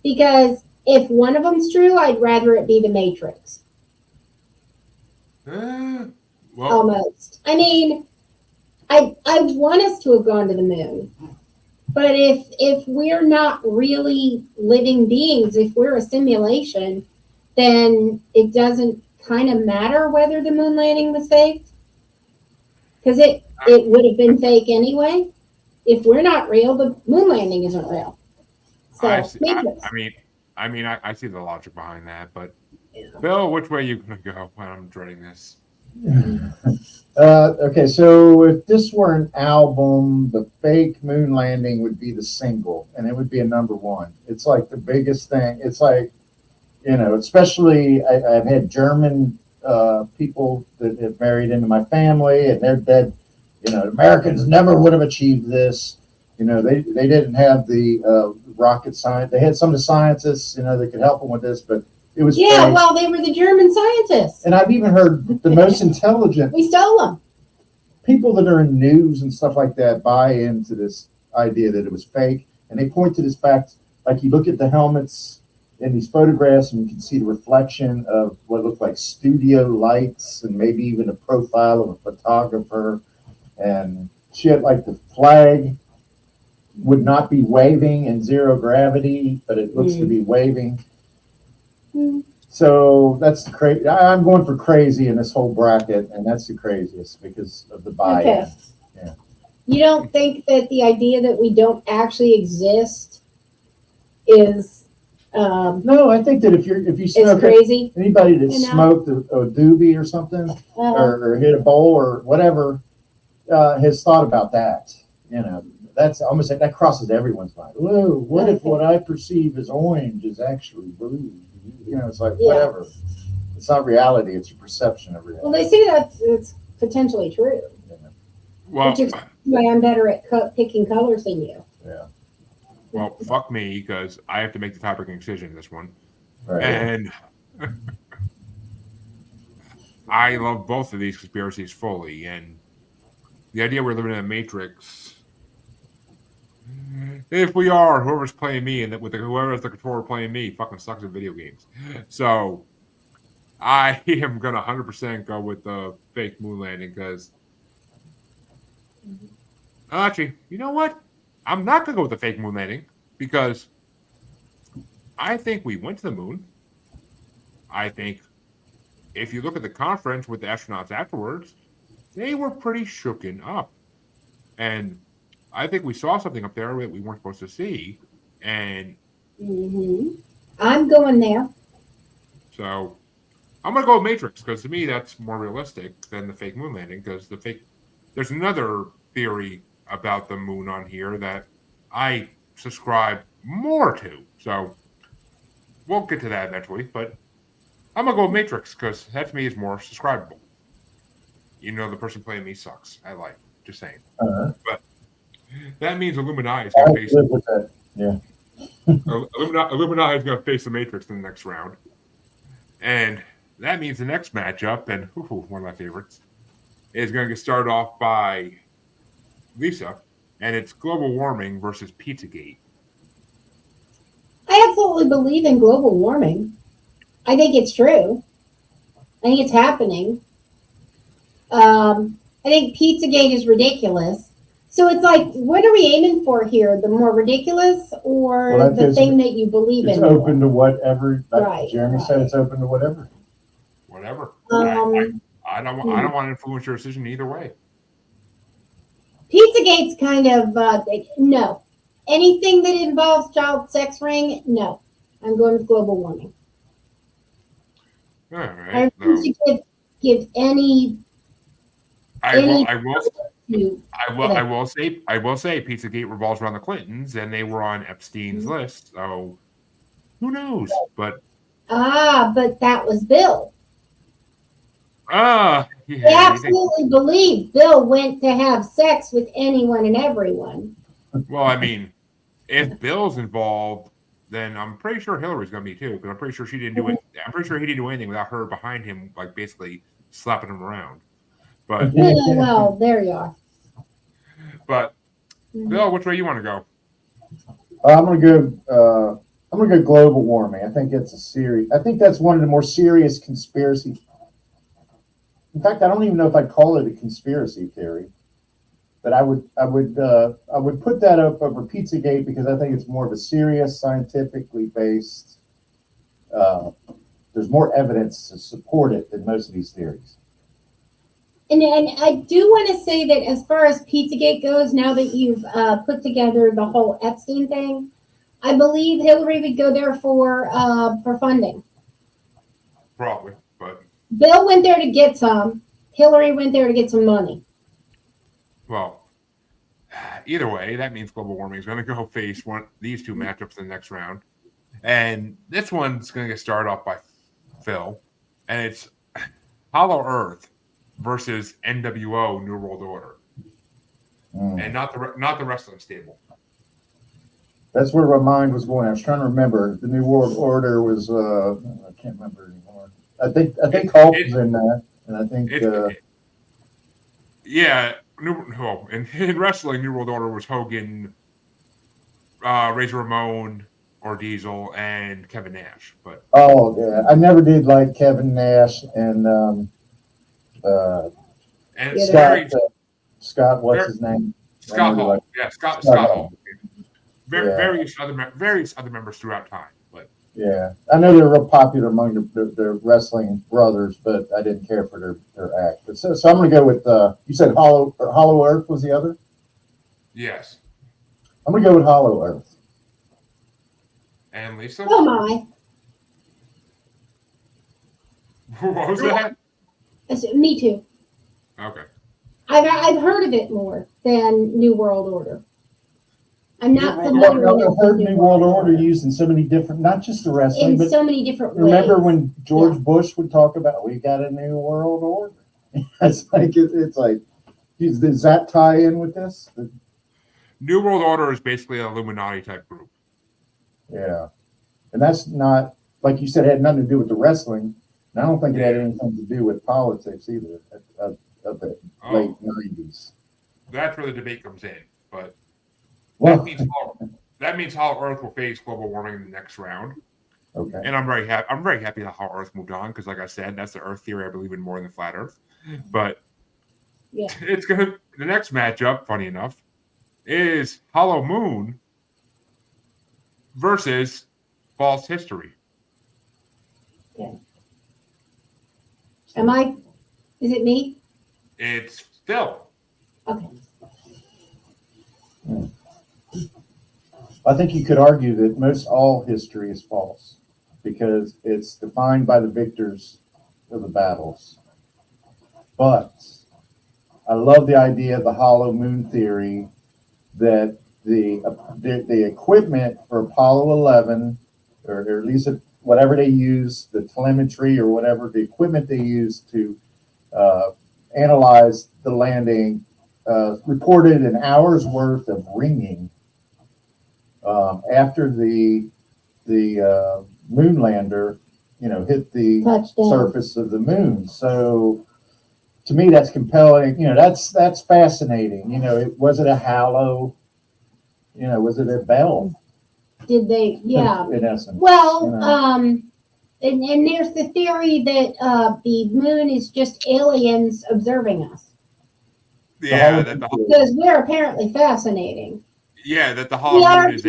Because if one of them's true, I'd rather it be the Matrix. Almost. I mean, I want us to have gone to the moon. But if we're not really living beings, if we're a simulation, then it doesn't kind of matter whether the moon landing was fake. Because it would have been fake anyway. If we're not real, the moon landing isn't real. So I see the logic behind that, but Bill, which way are you gonna go? I'm dreading this. Okay, so if this were an album, the fake moon landing would be the single, and it would be a number one. It's like the biggest thing. It's like, especially I've had German people that have married into my family, and Americans never would have achieved this. They didn't have the rocket science. They had some of the scientists, that could help them with this, but it was Yeah, fake. well, they were the German scientists. And I've even heard the most intelligent We stole them. people that are in news and stuff like that buy into this idea that it was fake, and they point to this fact. Like you look at the helmets in these photographs, and you can see the reflection of what looked like studio lights, and maybe even a profile of a photographer. And shit, like the flag would not be waving in zero gravity, but it looks to be waving. So that's the crazy. I'm going for crazy in this whole bracket, and that's the craziest because of the buy-in. Okay. Yeah. You don't think that the idea that we don't actually exist is No, I think that if you is smoke crazy? anybody that You know? smoked a doobie or something, or hit a bowl or whatever, has thought about that. That's almost that crosses everyone's mind. Whoa, what if what I perceive as orange is actually blue? It's like whatever. It's not reality; it's your perception of reality. Well, they say that it's potentially true. Well, Which is why I'm better at picking colors than you. Yeah. well, fuck me, because I have to make the topic decision in this one. Right. And I love both of these conspiracies fully. And the idea we're living in a matrix, if we are, whoever's playing me and with whoever has the controller playing me fucking sucks at video games. So I am going to 100% go with the fake moon landing because actually, you know what? I'm not going to go with the fake moon landing because I think we went to the moon. I think if you look at the conference with the astronauts afterwards, they were pretty shooken up. And I think we saw something up there that we weren't supposed to see. And I'm going there. so I'm going to go with Matrix because to me that's more realistic than the fake moon landing because there's another theory about the moon on here that I subscribe more to. So we'll get to that eventually, but I'm going to go with Matrix because that to me is more subscribable. The person playing me sucks. I like just saying. But that means Illuminati is going to face live with that. Yeah. Illuminati is going to face the Matrix in the next round. And that means the next matchup, and one of my favorites, is going to get started off by Lisa, and it's global warming versus Pizzagate. I absolutely believe in global warming. I think it's true. I think it's happening. I think Pizzagate is ridiculous. So it's like, what are we aiming for here? The more ridiculous or the thing that you believe in? It's open to whatever. Like Right, Jeremy said, it's open to whatever. Whatever. I don't want to influence your decision either way. Pizzagate's kind of no. Anything that involves child sex ring, no. I'm going with global warming. All right. I refuse to give any. I will say Pizzagate revolves around the Clintons, and they were on Epstein's list. So who knows? But that was Bill. Yeah, They absolutely believe Bill went to have sex with anyone and everyone. Well, I mean, if Bill's involved, then I'm pretty sure Hillary's going to be too, because I'm pretty sure she didn't do it. I'm pretty sure he didn't do anything without her behind him, like basically slapping him around. But Well, there you are. But Bill, which way you want to go? I'm gonna go global warming. I think that's one of the more serious conspiracy. In fact, I don't even know if I'd call it a conspiracy theory, but I would put that up over Pizzagate because I think it's more of a serious, scientifically based. There's more evidence to support it than most of these theories. And I do want to say that as far as Pizzagate goes, now that you've put together the whole Epstein thing, I believe Hillary would go there for funding. Probably, but Bill went there to get some. Hillary went there to get some money. well, either way, that means global warming is going to go face these two matchups in the next round, and this one's going to get started off by Phil, and it's Hollow Earth versus NWO New World Order. and not the wrestling stable. That's where my mind was going. I was trying to remember. The New World Order was I can't remember anymore. I think Hulk was in that, and I think yeah. In wrestling, New World Order was Hogan, Razor Ramon, or Diesel, and Kevin Nash. But I never did like Kevin Nash and Scott. What's his name? Scott Hall. Scott Hall. Various other members throughout time, but yeah, I know they're real popular among the wrestling brothers, but I didn't care for their act. But so I'm going to go with you said Hollow Earth was the other. Yes, I'm going to go with Hollow Earth. And Lisa, oh my, what was that? Me too. Okay, I've heard of it more than New World Order. I'm not I've familiar with heard New World Order used in so many different, not just the wrestling, but so many different ways. remember when George Bush would talk about we got a New World Order? It's like does that tie in with this? New World Order is basically an Illuminati type group. Yeah, and that's not like you said. It had nothing to do with the wrestling. And I don't think it had anything to do with politics either. Of the late '90s. That's where the debate comes in, but. Well, That means Hollow Earth will face global warming in the next round. Okay. And I'm very happy that Hollow Earth moved on because, like I said, that's the Earth theory I believe in more than flat Earth. But it's the next matchup, funny enough, is Hollow Moon versus False History. Yeah. Is it me? It's Phil. Okay. I think you could argue that most all history is false because it's defined by the victors of the battles. But I love the idea of the hollow moon theory that the equipment for Apollo 11, or at least whatever they use, the telemetry or whatever, the equipment they use to analyze the landing, reported an hour's worth of ringing after the moon lander, hit the surface of the moon. So to me, that's compelling. That's fascinating. Was it a halo? Was it a bell? Did they? Yeah. In essence. Well, and there's the theory that the moon is just aliens observing us. Yeah, because we're apparently fascinating. Yeah, that the hollow moon is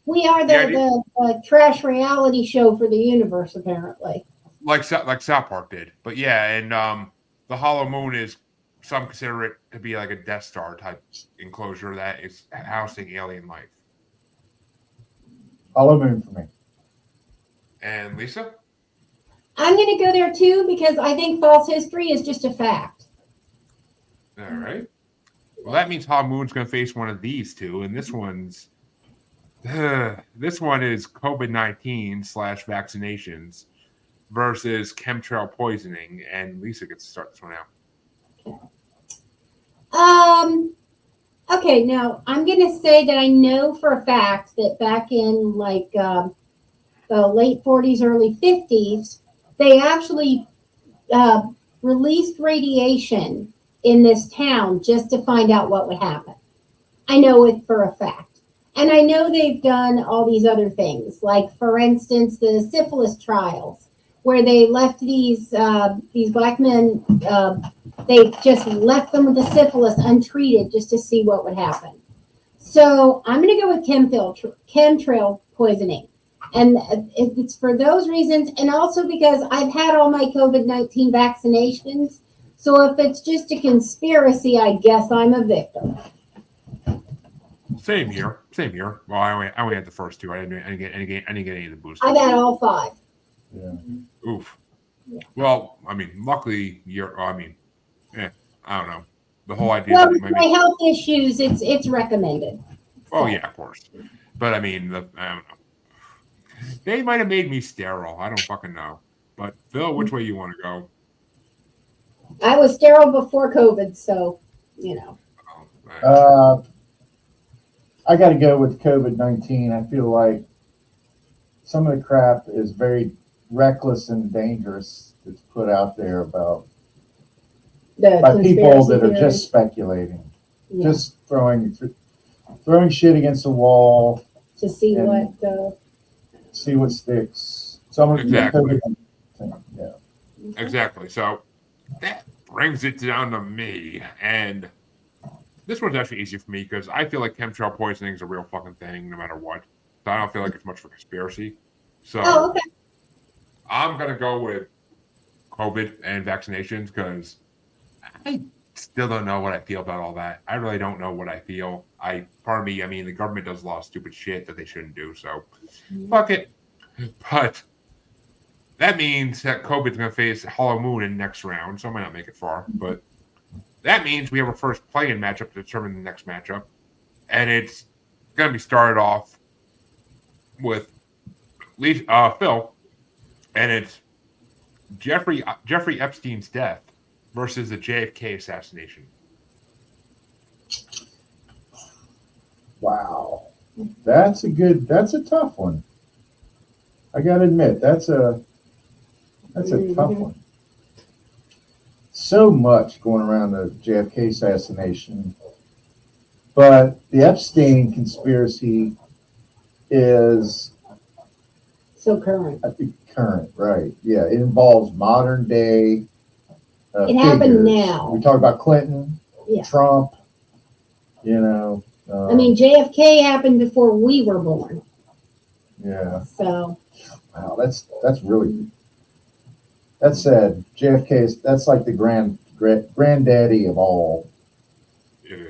we are the trash reality show for the universe, apparently. Like South Park did, but yeah, and the hollow moon is some consider it to be like a Death Star type enclosure that is housing alien life. Hollow moon for me. And Lisa? I'm going to go there too because I think false history is just a fact. All right. Well, that means Hollow Moon's going to face one of these two, and this one is COVID-19 / vaccinations versus chemtrail poisoning, and Lisa gets to start this one out. Okay, now I'm going to say that I know for a fact that back in the late 40s, early 50s, they actually released radiation in this town just to find out what would happen. I know it for a fact. And I know they've done all these other things, like, for instance, the syphilis trials, where they left these black men, they just left them with the syphilis untreated just to see what would happen. So I'm going to go with chemtrail poisoning. And it's for those reasons, and also because I've had all my COVID-19 vaccinations. So if it's just a conspiracy, I guess I'm a victim. Same here. Well, I only had the first two. I didn't get any of the boosters. I've had all 5. Yeah. Oof. Yeah. Well, I mean, luckily I don't know. The whole idea. Well, with my health issues, it's recommended. Oh yeah, of course. But I mean, I don't know. They might have made me sterile. I don't fucking know. But Phil, which way you want to go? I was sterile before COVID, so. Oh, I got to go with COVID-19. I feel like some of the crap is very reckless and dangerous that's put out there about by people that are just speculating, just throwing shit against the wall to see what sticks. Some Exactly. Yeah. Exactly. So that brings it down to me, and this one's actually easy for me because I feel like chemtrail poisoning is a real fucking thing, no matter what. So I don't feel like it's much of a conspiracy. So okay. I'm gonna go with COVID and vaccinations because I still don't know what I feel about all that. I really don't know what I feel. Part of me, I mean, the government does a lot of stupid shit that they shouldn't do, so fuck it. But that means that COVID's going to face Hollow Moon in the next round, so I might not make it far. But that means we have our first play-in matchup to determine the next matchup. And it's going to be started off with Phil, and it's Jeffrey Epstein's death versus the JFK assassination. Wow. That's a tough one. I got to admit, that's a tough one. So much going around the JFK assassination, but the Epstein conspiracy is so current. I think current, right? Yeah, it involves modern day. It happened now. We talk about Clinton, Trump. You know. I mean, JFK happened before we were born. Yeah. So. Wow, that's really. That said, JFK that's like the granddaddy of all.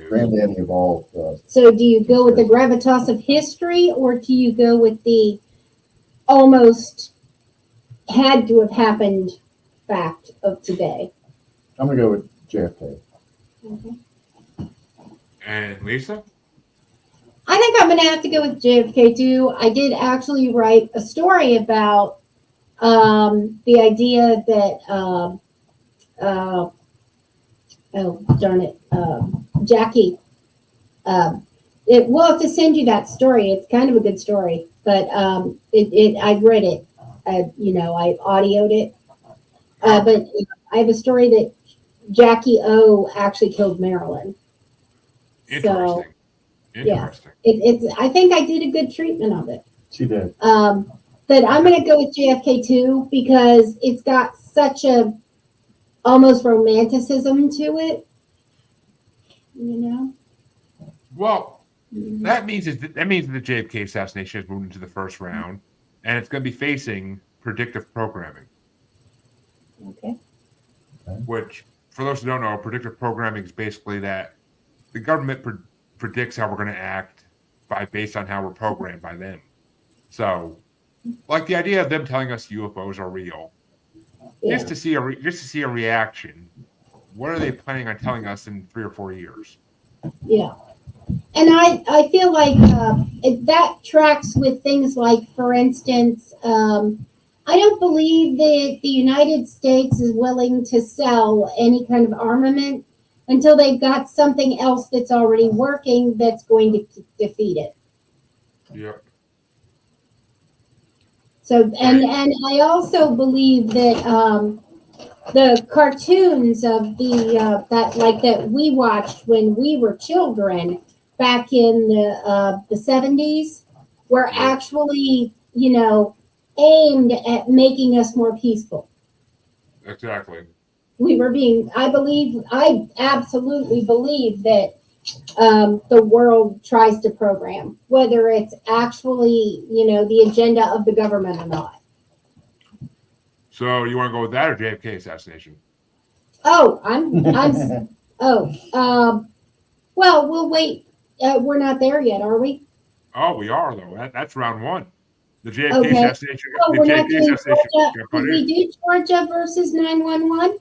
Granddaddy of all. So, do you go with the gravitas of history, or do you go with the almost had to have happened fact of today? I'm gonna go with JFK. Okay. And Lisa? I think I'm gonna have to go with JFK too. I did actually write a story about the idea that oh darn it, Jackie. We'll have to send you that story. It's kind of a good story, but I read it. I audioed it. But I have a story that Jackie O actually killed Marilyn. Interesting. So, interesting. Yeah, I think I did a good treatment of it. She did. But I'm going to go with JFK too because it's got such a almost romanticism to it. You know. Well, that means that the JFK assassination has moved into the first round, and it's going to be facing predictive programming. Okay. Which, for those who don't know, predictive programming is basically that the government predicts how we're going to act based on how we're programmed by them. So, like the idea of them telling us UFOs are real, just to see a reaction. What are they planning on telling us in 3 or 4 years? Yeah. And I feel like that tracks with things like, for instance, I don't believe that the United States is willing to sell any kind of armament until they've got something else that's already working that's going to defeat it. Yep. So, and I also believe that the cartoons of that we watched when we were children back in the 70s were actually, aimed at making us more peaceful. Exactly. I absolutely believe that the world tries to program, whether it's actually, the agenda of the government or not. So you want to go with that or JFK assassination? Oh, well, we'll wait. We're not there yet, are we? Oh, we are though. That's round one. The JFK assassination. Oh, we're not doing Georgia. Did we do Georgia versus 9/11?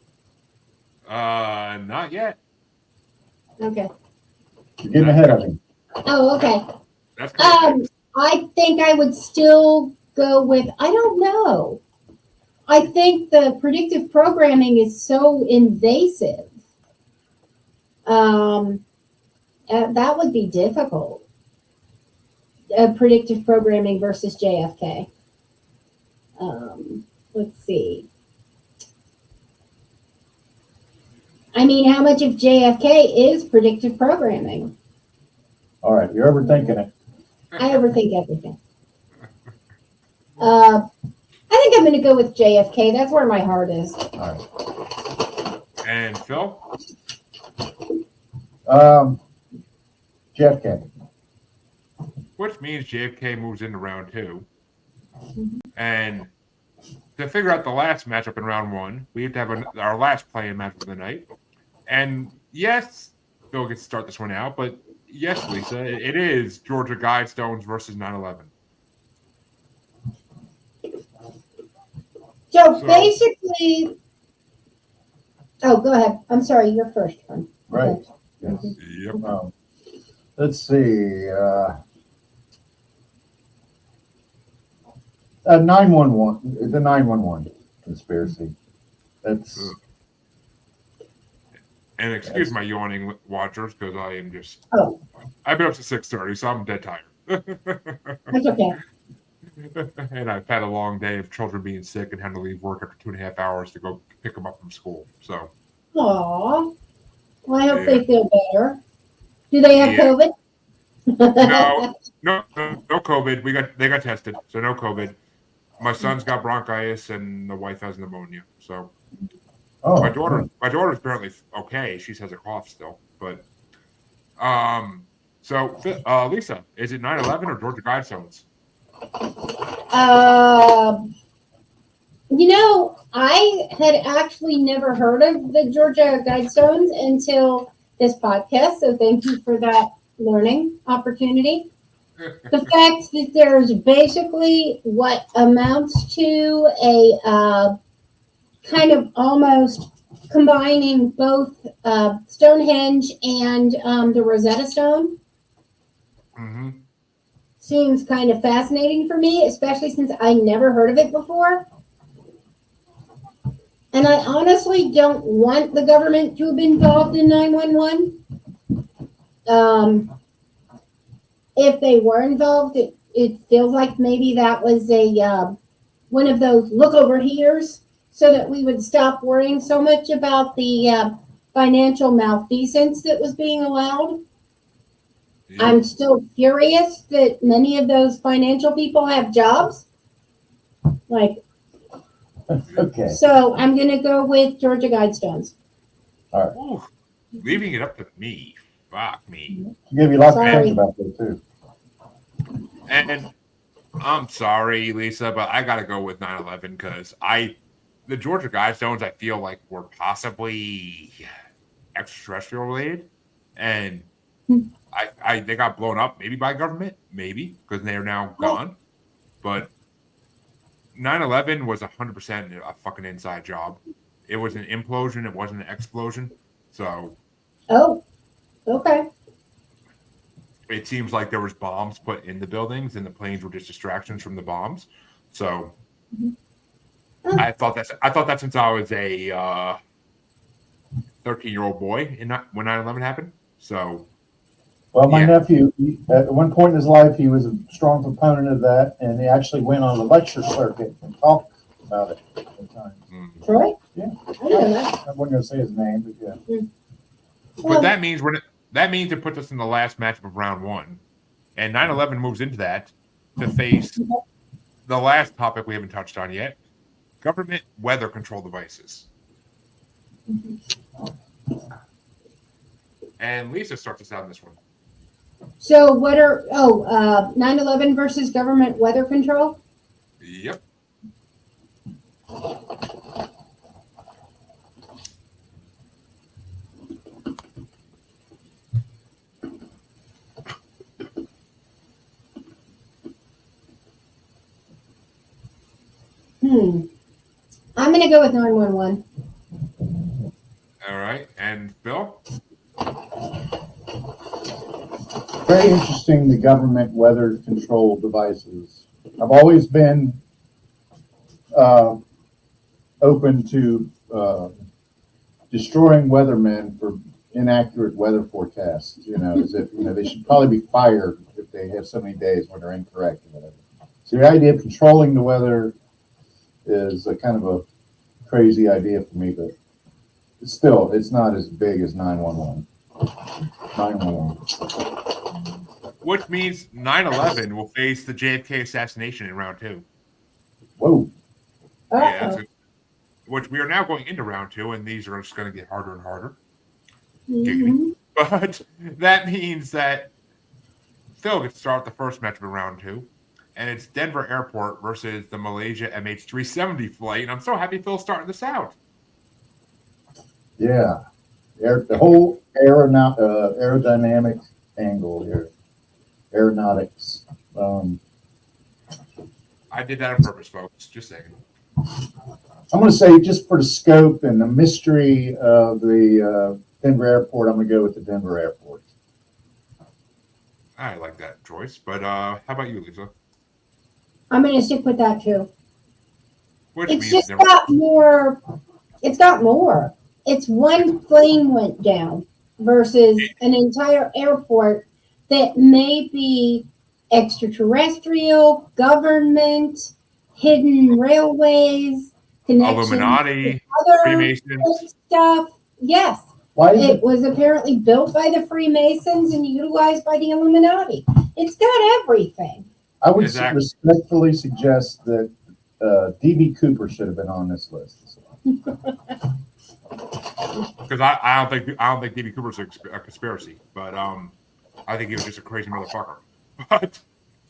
Not yet. Okay. You're getting ahead of me. Oh, okay. That's cool. I think I would still go with, I don't know. I think the predictive programming is so invasive. That would be difficult. Predictive programming versus JFK. Let's see. I mean, how much of JFK is predictive programming? All right, you're overthinking it. I overthink everything. I think I'm going to go with JFK. That's where my heart is. All right. And Phil? JFK. Which means JFK moves into round 2. And to figure out the last matchup in round 1, we have to have our last play-in matchup of the night. And yes, Phil gets to start this one out, but yes, Lisa, it is Georgia Guidestones versus 9/11. So basically, oh, go ahead. I'm sorry, you're first one. Right. Yes. Yep. Let's see. 911. The 911 conspiracy. That's. And excuse my yawning, watchers, because I am just. Oh. I've been up to 6:30, so I'm dead tired. That's okay. And I've had a long day of children being sick and having to leave work after 2.5 hours to go pick them up from school. So. Aw. Well, I hope they feel better. Do they have COVID? No COVID. They got tested, so no COVID. My son's got bronchitis and the wife has pneumonia. So. Oh, my daughter's apparently okay. She has a cough still, but so Lisa, is it 9/11 or Georgia Guidestones? I had actually never heard of the Georgia Guidestones until this podcast, so thank you for that learning opportunity. The fact that there's basically what amounts to a kind of almost combining both Stonehenge and the Rosetta Stone seems kind of fascinating for me, especially since I never heard of it before. And I honestly don't want the government to have been involved in 911. If they were involved, it feels like maybe that was a one of those look over here's, so that we would stop worrying so much about the financial malfeasance that was being allowed. Yeah. I'm still furious that many of those financial people have jobs. Okay. So I'm going to go with Georgia Guidestones. All right. Ooh, leaving it up to me. Fuck me. I'll give you lots of things about that too. And I'm sorry, Lisa, but I got to go with 9/11 because the Georgia Guidestones, I feel like were possibly extraterrestrial related, and they got blown up maybe by government, maybe because they are now gone. But 9/11 was 100% a fucking inside job. It was an implosion. It wasn't an explosion. So. Oh, okay. It seems like there was bombs put in the buildings, and the planes were just distractions from the bombs. So. I thought that since I was a 13-year-old boy when 9/11 happened. So, well, my nephew, at one point in his life, he was a strong proponent of that, and he actually went on the lecture circuit and talked about it at times. Troy? Yeah. I know that. I wasn't going to say his name, but yeah. But that means it puts us in the last matchup of round 1, and 9/11 moves into that to face the last topic we haven't touched on yet. Government weather control devices. And Lisa starts us out in this one. So 9/11 versus government weather control? Yep. I'm going to go with 911. All right. And Bill? Very interesting, the government weather control devices. I've always been open to destroying weathermen for inaccurate weather forecasts, as if, they should probably be fired if they have so many days when they're incorrect and whatever. So the idea of controlling the weather is a kind of a crazy idea for me, but still, it's not as big as 911. 911. Which means 9/11 will face the JFK assassination in round 2. Whoa. Yeah, which we are now going into round 2, and these are just going to get harder and harder. Mm-hmm. But that means that Phil gets to start the first matchup in round 2, and it's Denver Airport versus the Malaysia MH370 flight, and I'm so happy Phil's starting this out. Yeah. The whole aerodynamic angle here. Aeronautics. I did that on purpose, folks. Just saying. I'm going to say, just for the scope and the mystery of the Denver Airport, I'm going to go with the Denver Airport. I like that choice, but how about you, Lisa? I'm going to stick with that too. Which It's means just Denver- got more. It's got more. It's one plane went down versus an entire airport that may be extraterrestrial, government, hidden railways, connections Illuminati, with other Freemasons. stuff. Yes, Why is it was apparently built by the Freemasons and utilized by the Illuminati. It's got everything. I would Exactly. respectfully suggest that D.B. Cooper should have been on this list as well. Because I don't think D.B. Cooper's a conspiracy, but I think he was just a crazy motherfucker. But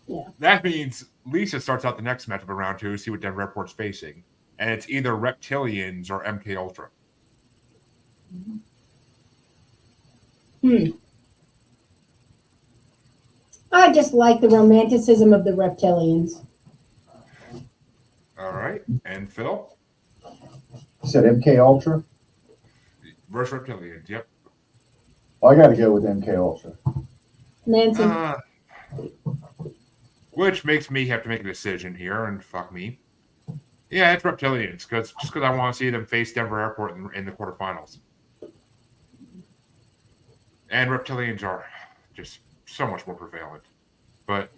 Yeah. that means Lisa starts out the next matchup of round 2 to see what Denver Airport's facing, and it's either Reptilians or MK Ultra. I just like the romanticism of the reptilians. All right, and Phil You said MK Ultra? versus Reptilians. Yep. Well, I got to go with MK Ultra. Nancy. Which makes me have to make a decision here, and fuck me. Yeah, it's Reptilians, just because I want to see them face Denver Airport in the quarterfinals. And Reptilians are just so much more prevalent. But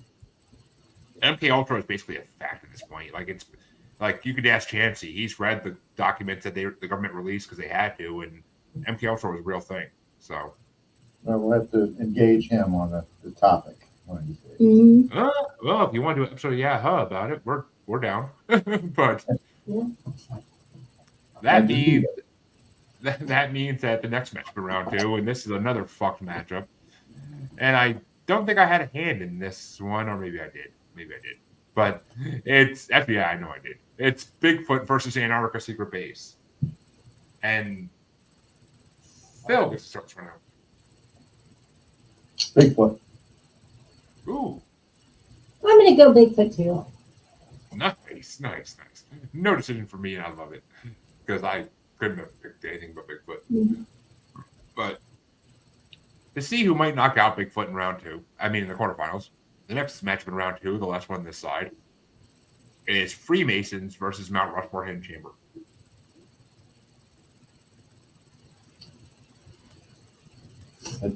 MK Ultra is basically a fact at this point. It's like you could ask Chansey. He's read the documents that the government released because they had to, and MK Ultra was a real thing. So We'll have to engage him on the topic. Mhm. well, if you want to do an episode of about it, we're down. But that means that the next matchup in round 2, and this is another fucked matchup. And I don't think I had a hand in this one, or maybe I did. But it's FBI. I know I did. It's Bigfoot versus Antarctica Secret Base, and Phil gets to start this round. Bigfoot. Ooh, I'm going to go Bigfoot too. nice. No decision for me, and I love it because I couldn't have picked anything but Bigfoot. Mhm. But to see who might knock out Bigfoot in round 2, in the quarterfinals, the next matchup in round 2, the last one on this side, is Freemasons versus Mount Rushmore Hidden Chamber.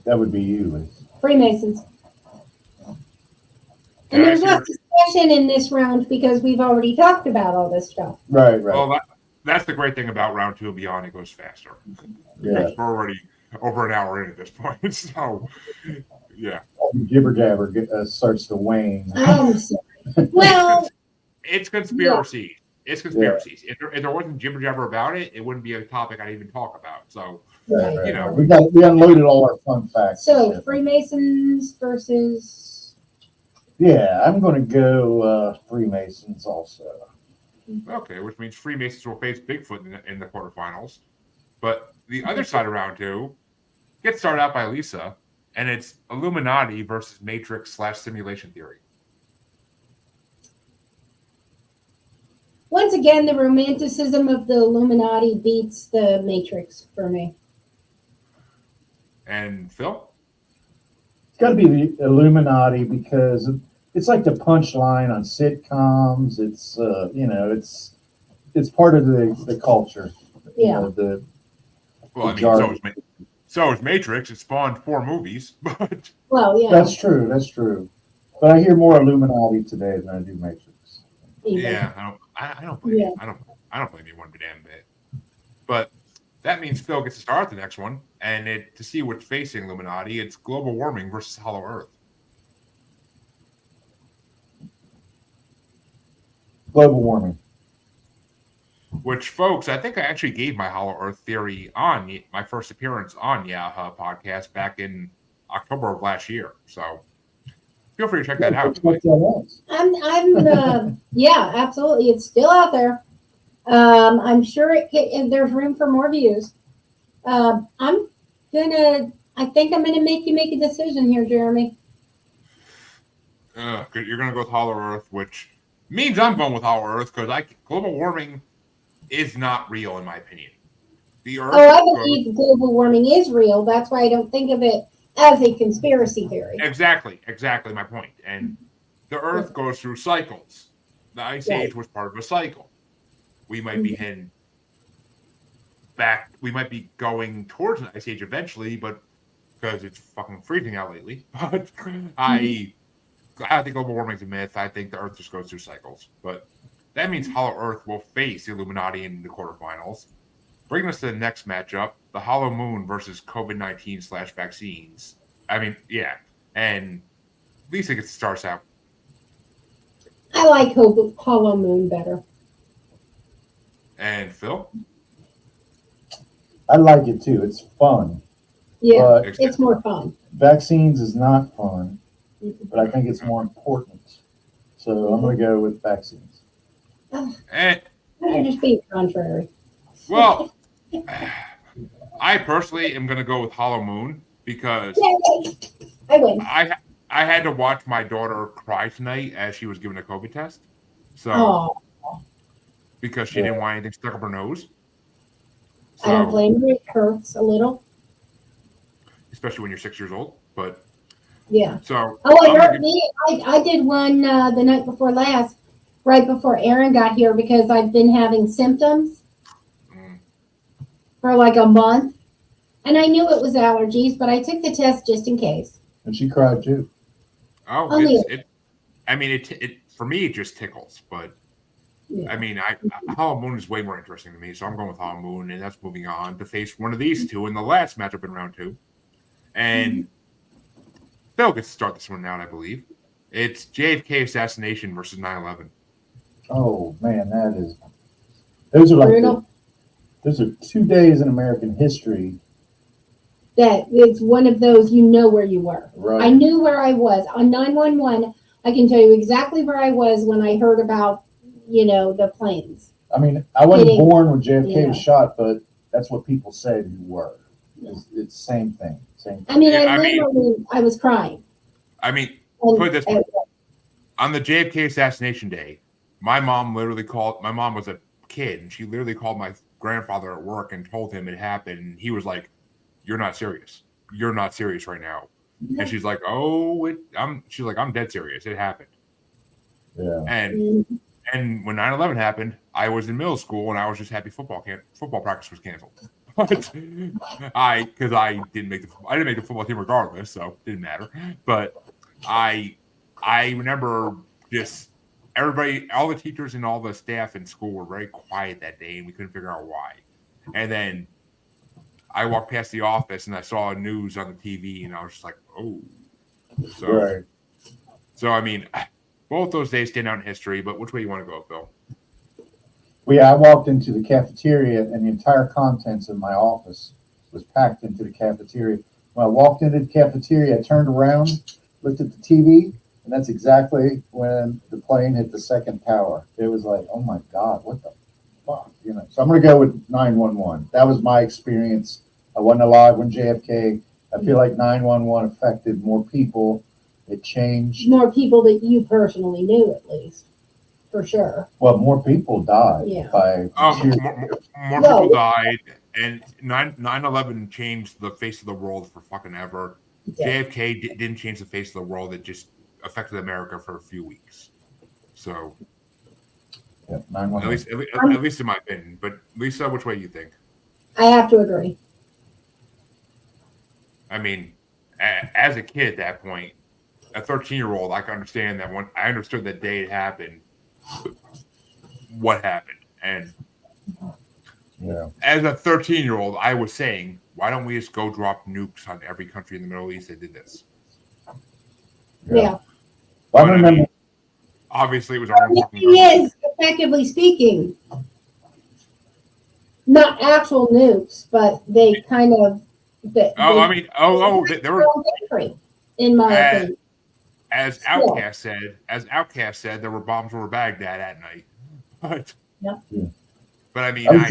That would be you, Lee. Freemasons. And there's less discussion in this round because we've already talked about all this stuff. Right. Well, that's the great thing about round 2 and beyond. It goes faster. Yeah. We're already over an hour in at this point. So, yeah. Jibber jabber starts to wane. Well, It's conspiracy. Yeah. It's conspiracies. If there wasn't jibber jabber about it, it wouldn't be a topic I'd even talk about. So, Right. you know. We unloaded all our fun facts. so Freemasons versus. Yeah, I'm going to go Freemasons also. Okay, which means Freemasons will face Bigfoot in the quarterfinals. But the other side of round 2 gets started out by Lisa, and it's Illuminati versus Matrix/simulation theory. Once again, the romanticism of the Illuminati beats the Matrix for me. And Phil? It's got to be the Illuminati because it's like the punchline on sitcoms. It's it's part of the culture. Yeah. Well, jargon. So is Matrix. It spawned 4 movies, but Well, yeah. That's true. That's true. But I hear more Illuminati today than I do Matrix. Even. yeah, I don't blame you. I don't blame you one damn bit. But that means Phil gets to start the next one, and to see what's facing Illuminati, it's global warming versus Hollow Earth. Global warming. Which, folks, I think I actually gave my Hollow Earth theory on my first appearance on Yaha podcast back in October of last year. So feel free to check that out. Yeah, absolutely. It's still out there. I'm sure there's room for more views. I think I'm gonna make you make a decision here, Jeremy. You're gonna go with Hollow Earth, which means I'm going with Hollow Earth because global warming is not real in my opinion. The Earth. I believe global warming is real. That's why I don't think of it as a conspiracy theory. Exactly my point. And the Earth goes through cycles. The Ice Age was part of a cycle. We might be heading back. We might be going towards an Ice Age eventually, but because it's fucking freezing out lately. But I think global warming's a myth. I think the Earth just goes through cycles. But that means Hollow Earth will face the Illuminati in the quarterfinals. Bringing us to the next matchup, the Hollow Moon versus COVID-19 / vaccines. I mean, yeah. And Lisa gets the stars out. I like Hollow Moon better. And Phil? I like it too. It's fun. Yeah, it's more fun. Vaccines is not fun, but I think it's more important. So I'm going to go with vaccines. You're just being contrary. Well, I personally am going to go with Hollow Moon because I win. I had to watch my daughter cry tonight as she was given a COVID test. So, because she didn't want anything stuck up her nose. So, I don't blame you. It hurts a little. Especially when you're 6 years old. But yeah. So it hurt me. I did one the night before last, right before Aaron got here, because I've been having symptoms for like a month, and I knew it was allergies, but I took the test just in case. And she cried too. Oh, it for me it just tickles, but I mean, Hollow Moon is way more interesting to me, so I'm going with Hollow Moon, and that's moving on to face one of these two in the last matchup in round 2, and Phil gets to start this one out, I believe. It's JFK assassination versus 9/11. Oh man, those are like those are 2 days in American history. That it's one of those, you know where you were. Right. I knew where I was on 911. I can tell you exactly where I was when I heard about, the planes. I mean, I wasn't born when JFK was shot, but that's what people said you were. It's the same thing. I mean, I was crying. I mean, put it this way. On the JFK assassination day, my mom was a kid, and she literally called my grandfather at work and told him it happened. And he was like, "You're not serious. You're not serious right now." And she's like, she's like, "I'm dead serious. It happened." Yeah. And when 9/11 happened, I was in middle school and I was just happy football practice was canceled. Because I didn't make the football team regardless, so it didn't matter. But I remember just everybody, all the teachers and all the staff in school were very quiet that day, and we couldn't figure out why. And then I walked past the office and I saw news on the TV, and I was just like, "Oh." So I mean, both those days stand out in history. But which way you want to go, Phil? Well, yeah, I walked into the cafeteria, and the entire contents of my office was packed into the cafeteria. When I walked into the cafeteria, I turned around, looked at the TV, and that's exactly when the plane hit the second tower. It was like, oh my God, what the fuck? So I'm going to go with 9/11. That was my experience. I wasn't alive when JFK. I feel like 9/11 affected more people. It changed. More people that you personally knew, at least. For sure. Well, more people died. Yeah. More people died, and 9/11 changed the face of the world for fucking ever. Yeah. JFK didn't change the face of the world. It just affected America for a few weeks. So, yeah, at least in my opinion. But Lisa, which way do you think? I have to agree. I mean, as a kid at that point, a 13-year-old, I can understand that when I understood the day it happened, what happened. And as a 13-year-old, I was saying, why don't we just go drop nukes on every country in the Middle East that did this? Yeah. Well, I remember. I mean, obviously, it was our own fucking He is, effectively speaking, not actual nukes, but they kind of. They were. In my opinion. As Outcast said, there were bombs over Baghdad at night. But, but I mean, I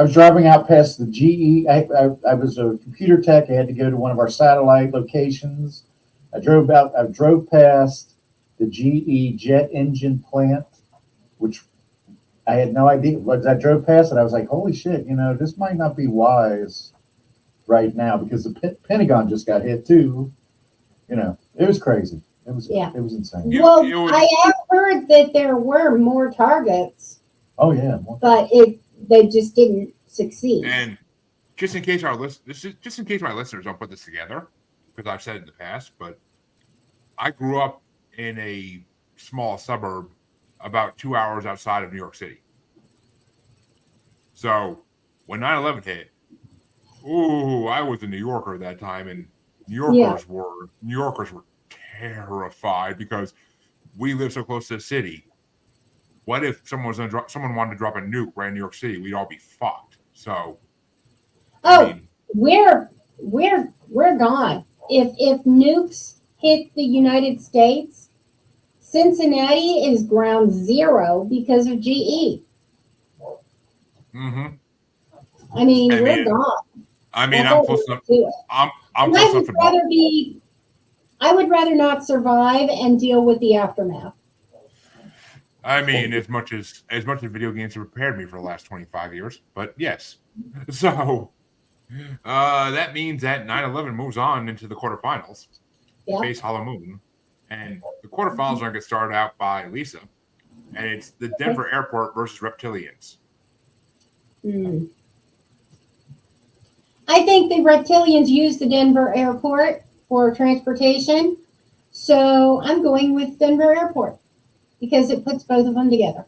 was driving out past the GE. I was a computer tech. I had to go to one of our satellite locations. I drove past the GE jet engine plant, which I had no idea. As I drove past it, I was like, holy shit, this might not be wise right now because the Pentagon just got hit too. It was crazy. It was insane. Well, I have heard that there were more targets. Oh yeah. But they just didn't succeed. And just in case my listeners don't put this together, because I've said it in the past, but I grew up in a small suburb about 2 hours outside of New York City. So when 9/11 hit, I was a New Yorker at that time, and New Yorkers were terrified because we live so close to the city. What if someone wanted to drop a nuke right in New York City? We'd all be fucked. So, we're gone. If nukes hit the United States, Cincinnati is ground zero because of GE. Mm-hmm. I mean, we're gone. I mean, I'm close enough. I would rather not survive and deal with the aftermath. I mean, as much as video games have prepared me for the last 25 years, but yes. So that means that 9/11 moves on into the quarterfinals. Yeah. Face Hollow Moon, and the quarterfinals are going to get started out by Lisa, and it's the Denver Airport versus Reptilians. I think the Reptilians use the Denver Airport for transportation, so I'm going with Denver Airport because it puts both of them together.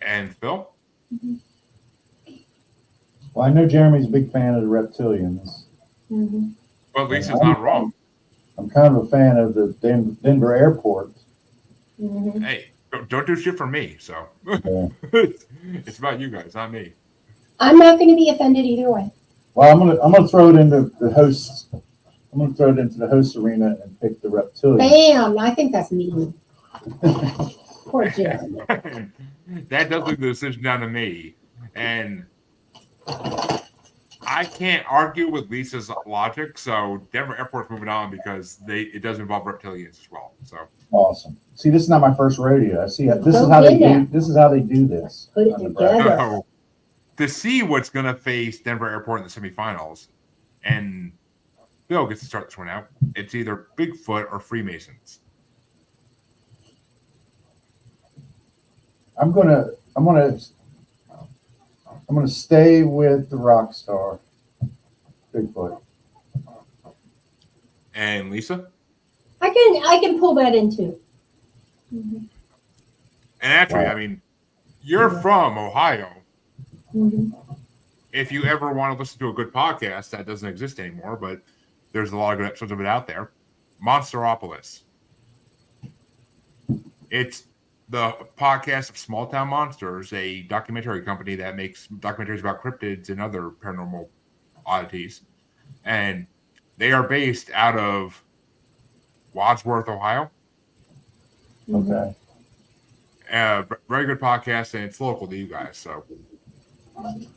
And Phil? Mm-hmm. Well, I know Jeremy's a big fan of the Reptilians. Mm-hmm. But Lisa's not wrong. I'm kind of a fan of the Denver Airport. Mm-hmm. Hey, don't do shit for me. So it's about you guys, not me. I'm not going to be offended either way. Well, I'm gonna throw it into the hosts. I'm gonna throw it into the host arena and pick the Reptilians. Bam! I think that's mean. Poor Jeremy. That does leave the decision down to me, and I can't argue with Lisa's logic. So Denver Airport's moving on because it does involve Reptilians as well. So awesome. See, this is not my first rodeo. I see. This is how they do. This is how they do this. Put it together. So, to see what's going to face Denver Airport in the semifinals, and Bill gets to start this one out. It's either Bigfoot or Freemasons. I'm gonna stay with the rock star, Bigfoot. And Lisa? I can pull that in too. Mm-hmm. And actually, I mean, you're from Ohio. Mm-hmm. If you ever want to listen to a good podcast that doesn't exist anymore, but there's a lot of good episodes of it out there, Monsteropolis. It's the podcast of Small Town Monsters, a documentary company that makes documentaries about cryptids and other paranormal oddities. And they are based out of Wadsworth, Ohio. Okay. Very good podcast, and it's local to you guys. So,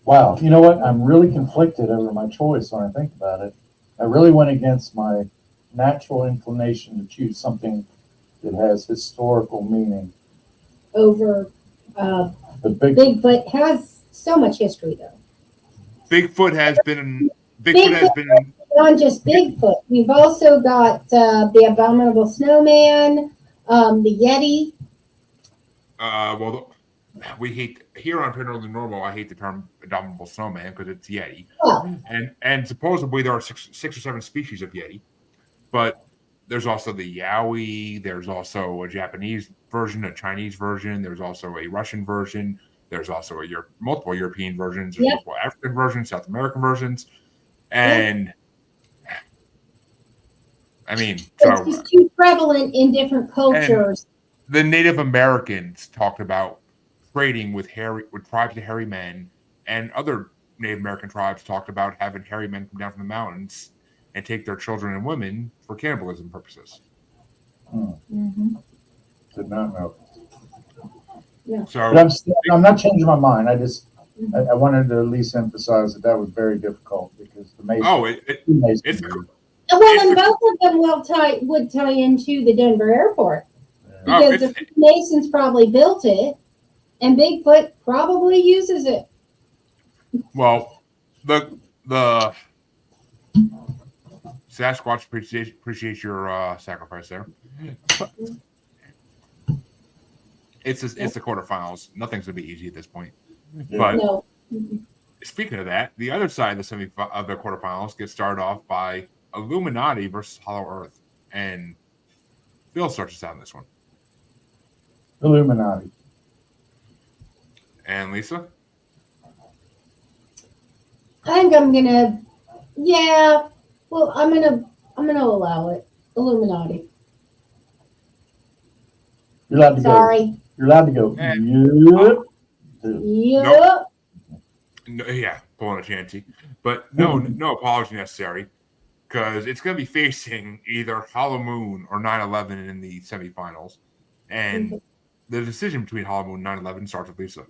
wow, you know what? I'm really conflicted over my choice when I think about it. I really went against my natural inclination to choose something that has historical meaning. Over Bigfoot has so much history, though. Bigfoot has been beyond just Bigfoot. We've also got the Abominable Snowman, the Yeti. we hate here on Paranormal Normal. I hate the term abominable snowman because it's Yeti, Well, and supposedly there are six or seven species of Yeti, but there's also the Yowie. There's also a Japanese version, a Chinese version. There's also a Russian version. There's also multiple European versions. There's Yep. multiple African versions, South American versions, and I mean, it's just too prevalent in different cultures. the Native Americans talked about trading with tribes of hairy men, and other Native American tribes talked about having hairy men come down from the mountains and take their children and women for cannibalism purposes. Mm-hmm. Did not know. Yeah. So But I'm not changing my mind. I wanted to at least emphasize that was very difficult because the Mason. it's Well, and both of them would tie into the Denver airport because the Masons probably built it, and Bigfoot probably uses it. well, the Sasquatch appreciates your sacrifice there. It's the quarterfinals. Nothing's gonna be easy at this point. But No. speaking of that, the other side of the quarterfinals gets started off by Illuminati versus Hollow Earth, and Bill starts us out in this one. Illuminati. And Lisa? I think I'm gonna. Yeah. Well, I'm gonna allow it. Illuminati. You're allowed to go. Sorry. You're allowed to go. And- Yep. Nope. No, yeah, pulling a chancy. But no apology necessary, because it's going to be facing either Hollow Moon or 9/11 in the semifinals. And the decision between Hollow Moon and 9/11 starts with Lisa.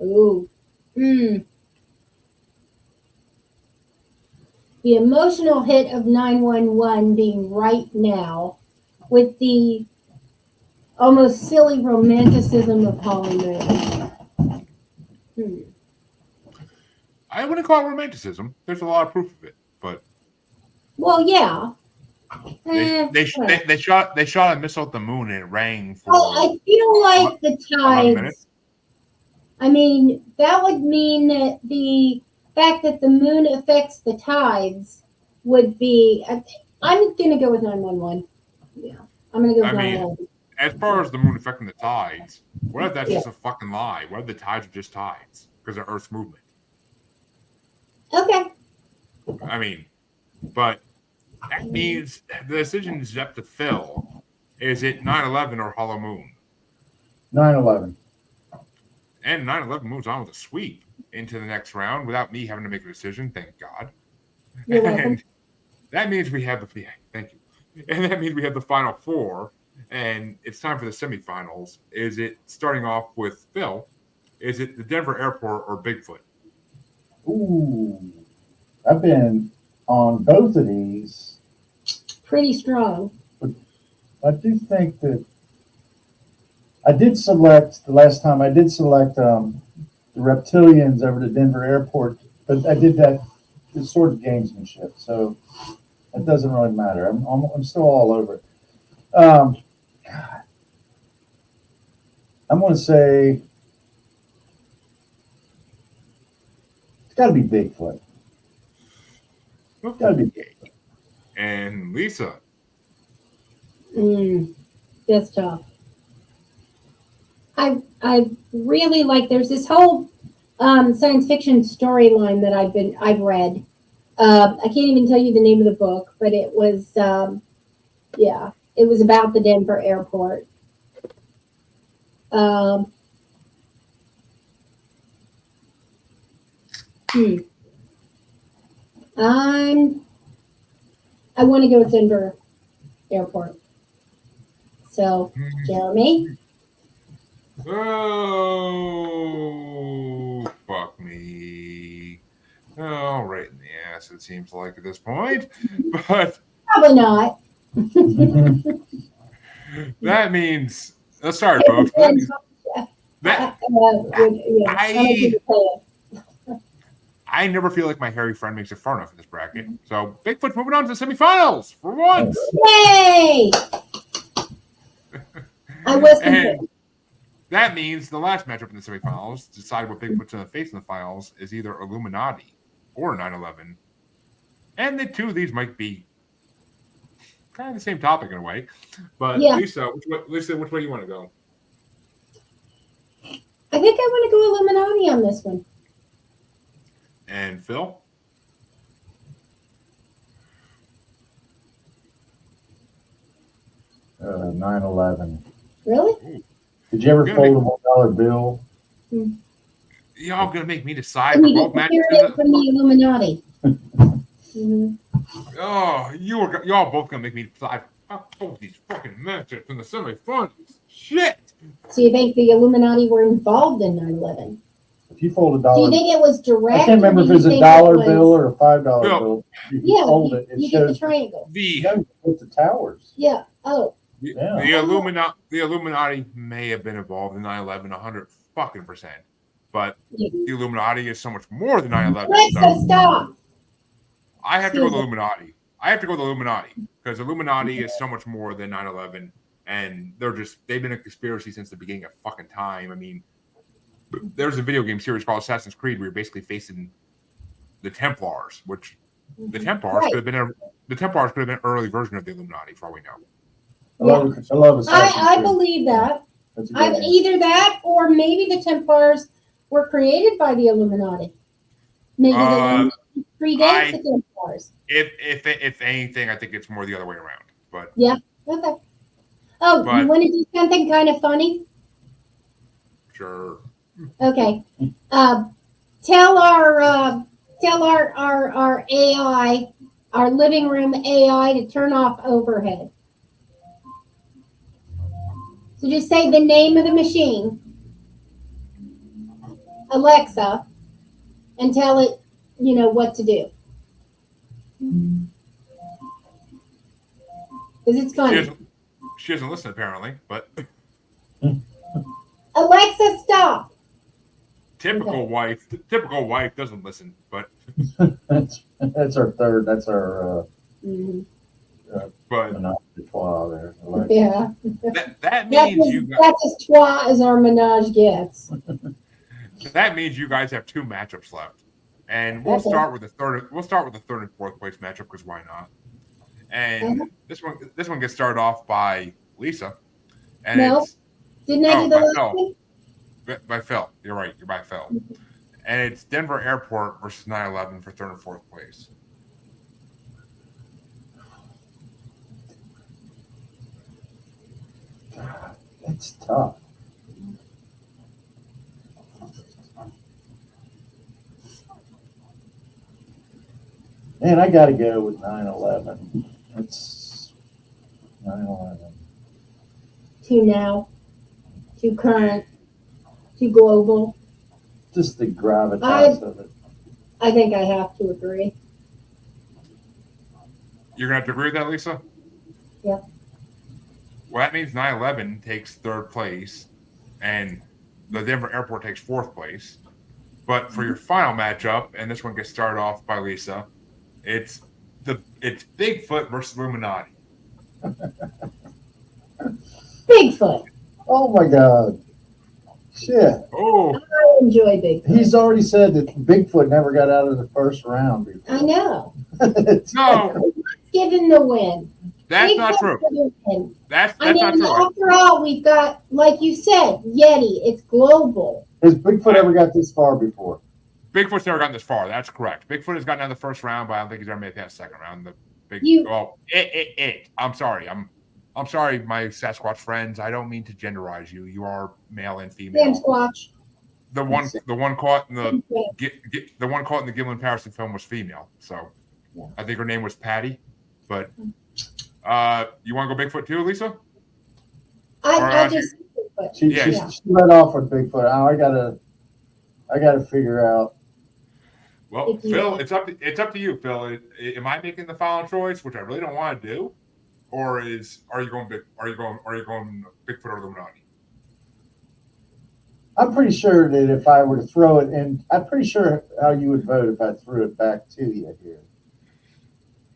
Ooh. The emotional hit of 911 being right now with the almost silly romanticism of Hollow Moon. I wouldn't call it romanticism. There's a lot of proof of it, but well, yeah. they shot a missile at the moon and it rang for. Well, I feel like the 11 minutes. tides. I mean, that would mean that the fact that the moon affects the tides would be. I'm going to go with 911. Yeah, I'm going to go with 911. As far as the moon affecting the tides, what if that's just a fucking lie? What if the tides are just tides because of Earth's movement? Okay. I mean, but that means the decision is up to Phil. Is it 9/11 or Hollow Moon? 9/11. And 9/11 moves on with a sweep into the next round without me having to make a decision. Thank God. You're welcome. And that means we have thank you. And that means we have the final four, and it's time for the semifinals. Is it starting off with Phil? Is it the Denver airport or Bigfoot? Ooh, I've been on both of these. Pretty strong. I do think that I did select the last time. I did select the reptilians over the Denver airport, but I did that as sort of gamesmanship, so it doesn't really matter. I'm still all over it. God. I'm going to say it's got to be Bigfoot. It's got to be Bigfoot. And Lisa. That's tough. I really like. There's this whole science fiction storyline that I've read. I can't even tell you the name of the book, but it was it was about the Denver airport. I want to go with Denver airport. So, Jeremy? Oh, fuck me. Oh, right in the ass, it seems like at this point. But Probably not. that means, sorry, folks. I never feel like my hairy friend makes it far enough in this bracket. So, Bigfoot's moving on to the semifinals for once. Yay! I was confused. That means the last matchup in the semifinals to decide what Bigfoot's going to face in the finals is either Illuminati or 9/11. And the two of these might be kind of the same topic in a way. But Yeah. Lisa, which way do you want to go? I think I want to go Illuminati on this one. And Phil? 9/11. Really? Did you ever Good. fold a $1 bill? Y'all going to make me decide And for we both get matches? the from the Illuminati. Mhm. Oh, y'all both going to make me decide for both these fucking matchups in the semifinals. Shit! So you think the Illuminati were involved in 9/11? If you fold a Do dollar, you think it was direct? I can't remember or if do it was you a think dollar was- bill or a $5 Bill. bill. If you Yeah, fold it, it you get the shows triangle. The with the towers. Yeah. Oh, Yeah. the Illuminati may have been involved in 9/11 100%, but yeah. the Illuminati is so much more than 9/11. Alexa, So stop. I have to go with Susan. Illuminati. I have to go with Illuminati because Illuminati is so much more than 9/11, and they've been a conspiracy since the beginning of fucking time. I mean, there's a video game series called Assassin's Creed where you're basically facing the Templars, which the Templars Right. could have been an early version of the Illuminati, for all we know. I love Assassin's I Creed. believe that. That's a good game. Either that or maybe the Templars were created by the Illuminati. Maybe the Illuminati predates the Templars. If anything, I think it's more the other way around. But Okay. Oh, But- you want to do something kind of funny? sure. Okay. Tell our AI, our living room AI, to turn off overhead. So just say the name of the machine, Alexa, and tell it, what to do. Because it's funny. She doesn't listen apparently, but Alexa, stop. typical wife doesn't listen. But That's our third. That's our Mhm. but menage a trois there. Alexa. Yeah. that That's means you guys, as trois as our menage gets. that means you guys have two matchups left, and we'll Okay. start with the third. We'll start with the third and fourth place matchup because why not? And this one gets started off by Lisa, and No. it's Didn't I do the by last Phil. one? By Phil. You're right. You're by Phil, and it's Denver Airport versus 9/11 for third and fourth place. It's tough. Man, I got to go with 9/11. It's 9/11. Too now. Too current. Too global. Just the gravitas of it. I think I have to agree. You're gonna have to agree with that, Lisa. Yeah. Well, that means 9/11 takes third place, and the Denver Airport takes fourth place. But for your final matchup, and this one gets started off by Lisa, it's Bigfoot versus Illuminati. Bigfoot. Oh my God. Shit. Oh, I enjoy Bigfoot. He's already said that Bigfoot never got out of the first round before. I know. no, Give him the win. that's not Bigfoot true. for the win. That's I not mean, true. after all, we've got, like you said, Yeti. It's global. Has Bigfoot ever got this far before? Bigfoot's never gotten this far. That's correct. Bigfoot has gotten out of the first round, but I don't think he's ever made it past the second round. I'm sorry. I'm sorry, my Sasquatch friends. I don't mean to genderize you. You are male and female. Sam Squatch. The one caught in the one caught in the Gillian Patterson film was female. So Yeah. I think her name was Patty. But you want to go Bigfoot too, Lisa? I just Bigfoot. She let off with Bigfoot. Oh, I gotta figure out. Well, If you Phil, want. it's up to you, Phil. Am I making the final choice, which I really don't want to do, or are you going Bigfoot or Illuminati? I'm pretty sure that if I were to throw it in, I'm pretty sure how you would vote if I threw it back to you here.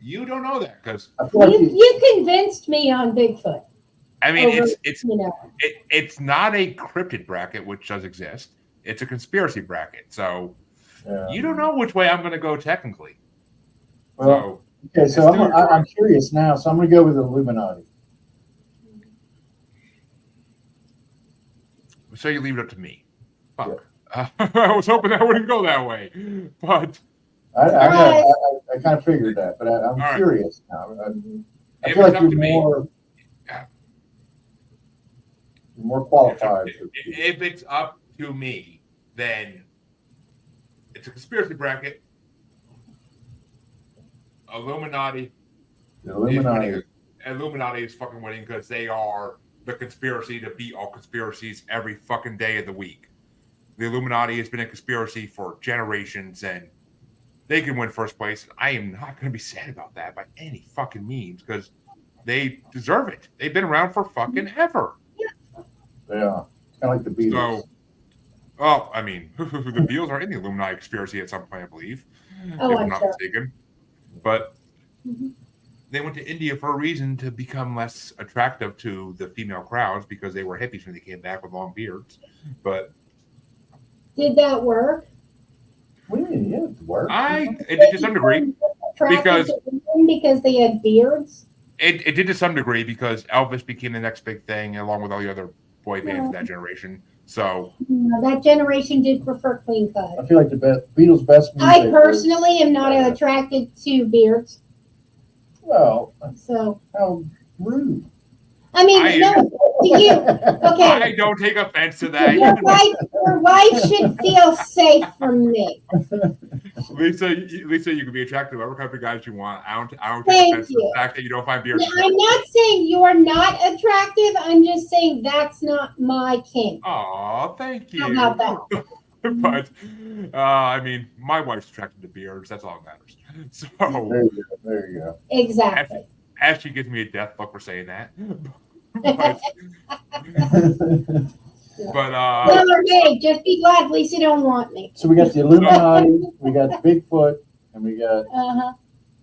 You don't know that because I feel like You convinced me on Bigfoot. I mean, over, it's you know. it's not a cryptid bracket, which does exist. It's a conspiracy bracket. So you don't know which way I'm going to go technically. Well, So okay, so I'm curious now. So I'm going to go with Illuminati. So you leave it up to me. Fuck. Yeah. I was hoping that wouldn't go that way, but I kind of figured that, but I'm curious now. I feel like you're more qualified. If it's up to me, then it's a conspiracy bracket. Illuminati is fucking winning because they are the conspiracy to beat all conspiracies every fucking day of the week. The Illuminati has been a conspiracy for generations, and they can win first place. I am not going to be sad about that by any fucking means because they deserve it. They've been around for fucking ever. Yeah, kind of like the Beatles. So, well, I mean, the Beatles are in the Illuminati conspiracy at some point, I believe, if I'm not mistaken. But they went to India for a reason to become less attractive to the female crowds because they were hippies when they came back with long beards. But did that work? Yeah, it worked. It did to some degree because they had beards. It did to some degree because Elvis became the next big thing, along with all the other boy bands of that generation. So that generation did prefer clean cut. I feel like the Beatles' best music. I personally am not attracted to beards. Well, so how rude. I mean, to you. Okay. I don't take offense to that. Your wife should feel safe from me. Lisa, you can be attracted to whatever type of guys you want. I don't take offense to the fact that you don't find beards. I'm not saying you are not attractive. I'm just saying that's not my kink. Oh, thank you. How about that? But I mean, my wife's attracted to beards. That's all that matters. So there you go. Exactly. As she gives me a death look for saying that. Hey, just be glad Lisa don't want me. So we got the Illuminati, we got Bigfoot, and we got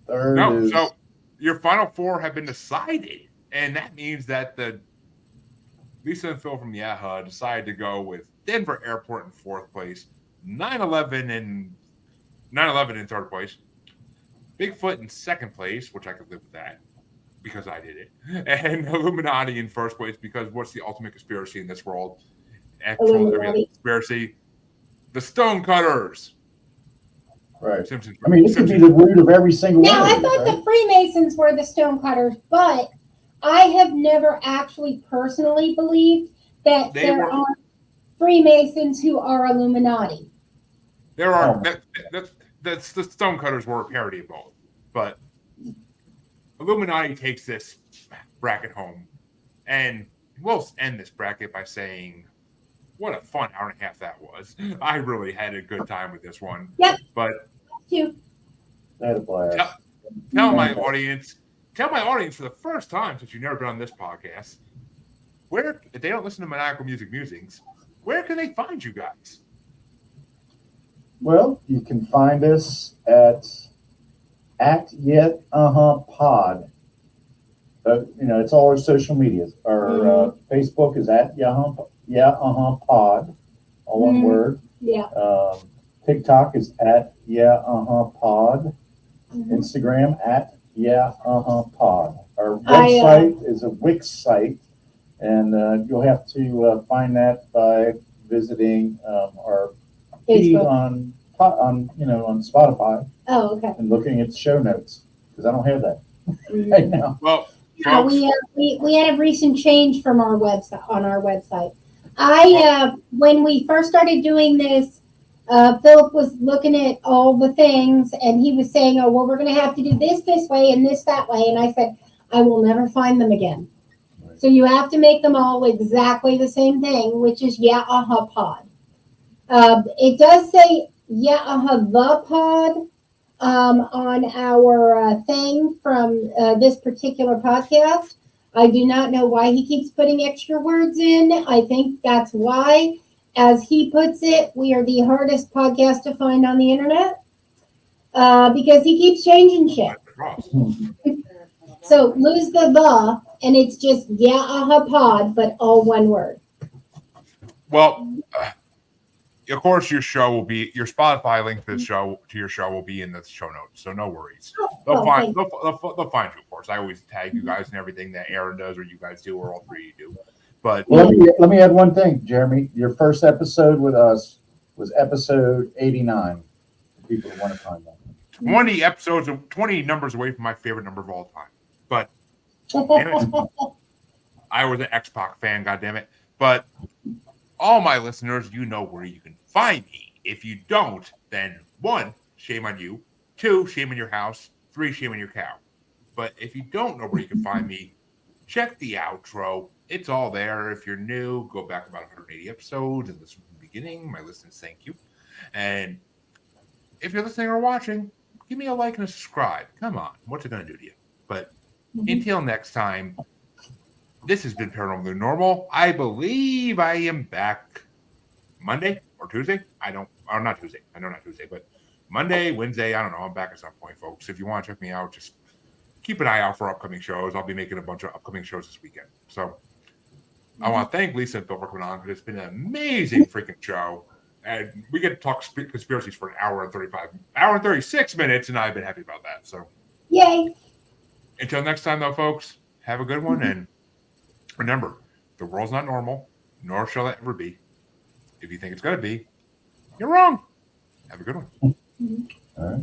third. So your final four have been decided, and that means that the Lisa and Phil from Yaha decided to go with Denver Airport in fourth place, 9/11 in third place, Bigfoot in second place, which I could live with that because I did it, and Illuminati in first place because what's the ultimate conspiracy in this world? Actual conspiracy, the Stonecutters. Right. Simpsons. I mean, it could be the root of every single one. Now, I thought the Freemasons were the Stonecutters, but I have never actually personally believed that there are Freemasons who are Illuminati. There are. The Stonecutters were a parody of both, but Illuminati takes this bracket home, and we'll end this bracket by saying, what a fun hour and a half that was. I really had a good time with this one. Yep. But tell my audience for the first time since you've never been on this podcast, where if they don't listen to Maniacal Musings, where can they find you guys? Well, you can find us at pod. It's all our social medias. Our Facebook is at pod, all one word. Yeah. TikTok is at pod. Instagram at pod. Our website is a Wix site, and you'll have to find that by visiting our feed on Spotify. Oh, okay. And looking at the show notes because I don't have that right now. Well, we had a recent change from our website on our website. When we first started doing this, Philip was looking at all the things and he was saying, "Oh, well, we're going to have to do this way and this that way." And I said, "I will never find them again." Right. So you have to make them all exactly the same thing, which is pod. It does say the pod on our thing from this particular podcast. I do not know why he keeps putting extra words in. I think that's why, as he puts it, we are the hardest podcast to find on the internet because he keeps changing shit. So lose the and it's just pod, but all one word. Well, of course, your Spotify link to your show will be in the show notes, so no worries. They'll find you, of course. I always tag you guys and everything that Aaron does, or you guys do, or all three of you do. But let me add one thing, Jeremy. Your first episode with us was episode 89. People who want to find that. 20 episodes, 20 numbers away from my favorite number of all time. But I was an X-Pac fan, goddammit. But all my listeners, you know where you can find me. If you don't, then 1, shame on you. 2, shame on your house. 3, shame on your cow. But if you don't know where you can find me, check the outro. It's all there. If you're new, go back about 180 episodes and listen from the beginning. My listeners, thank you. And if you're listening or watching, give me a like and a subscribe. Come on. What's it going to do to you? But until next time, this has been Paranormal Normal. I believe I am back Monday or Tuesday. Not Tuesday. I know not Tuesday, but Monday, Wednesday. I don't know. I'm back at some point, folks. If you want to check me out, just keep an eye out for upcoming shows. I'll be making a bunch of upcoming shows this weekend. So I want to thank Lisa and Phil for coming on, because it's been an amazing freaking show. And we get to talk conspiracies for an hour and 36 minutes, and I've been happy about that. So, yay! Until next time, though, folks, have a good one. And remember, the world's not normal, nor shall it ever be. If you think it's going to be, you're wrong. Have a good one. All right.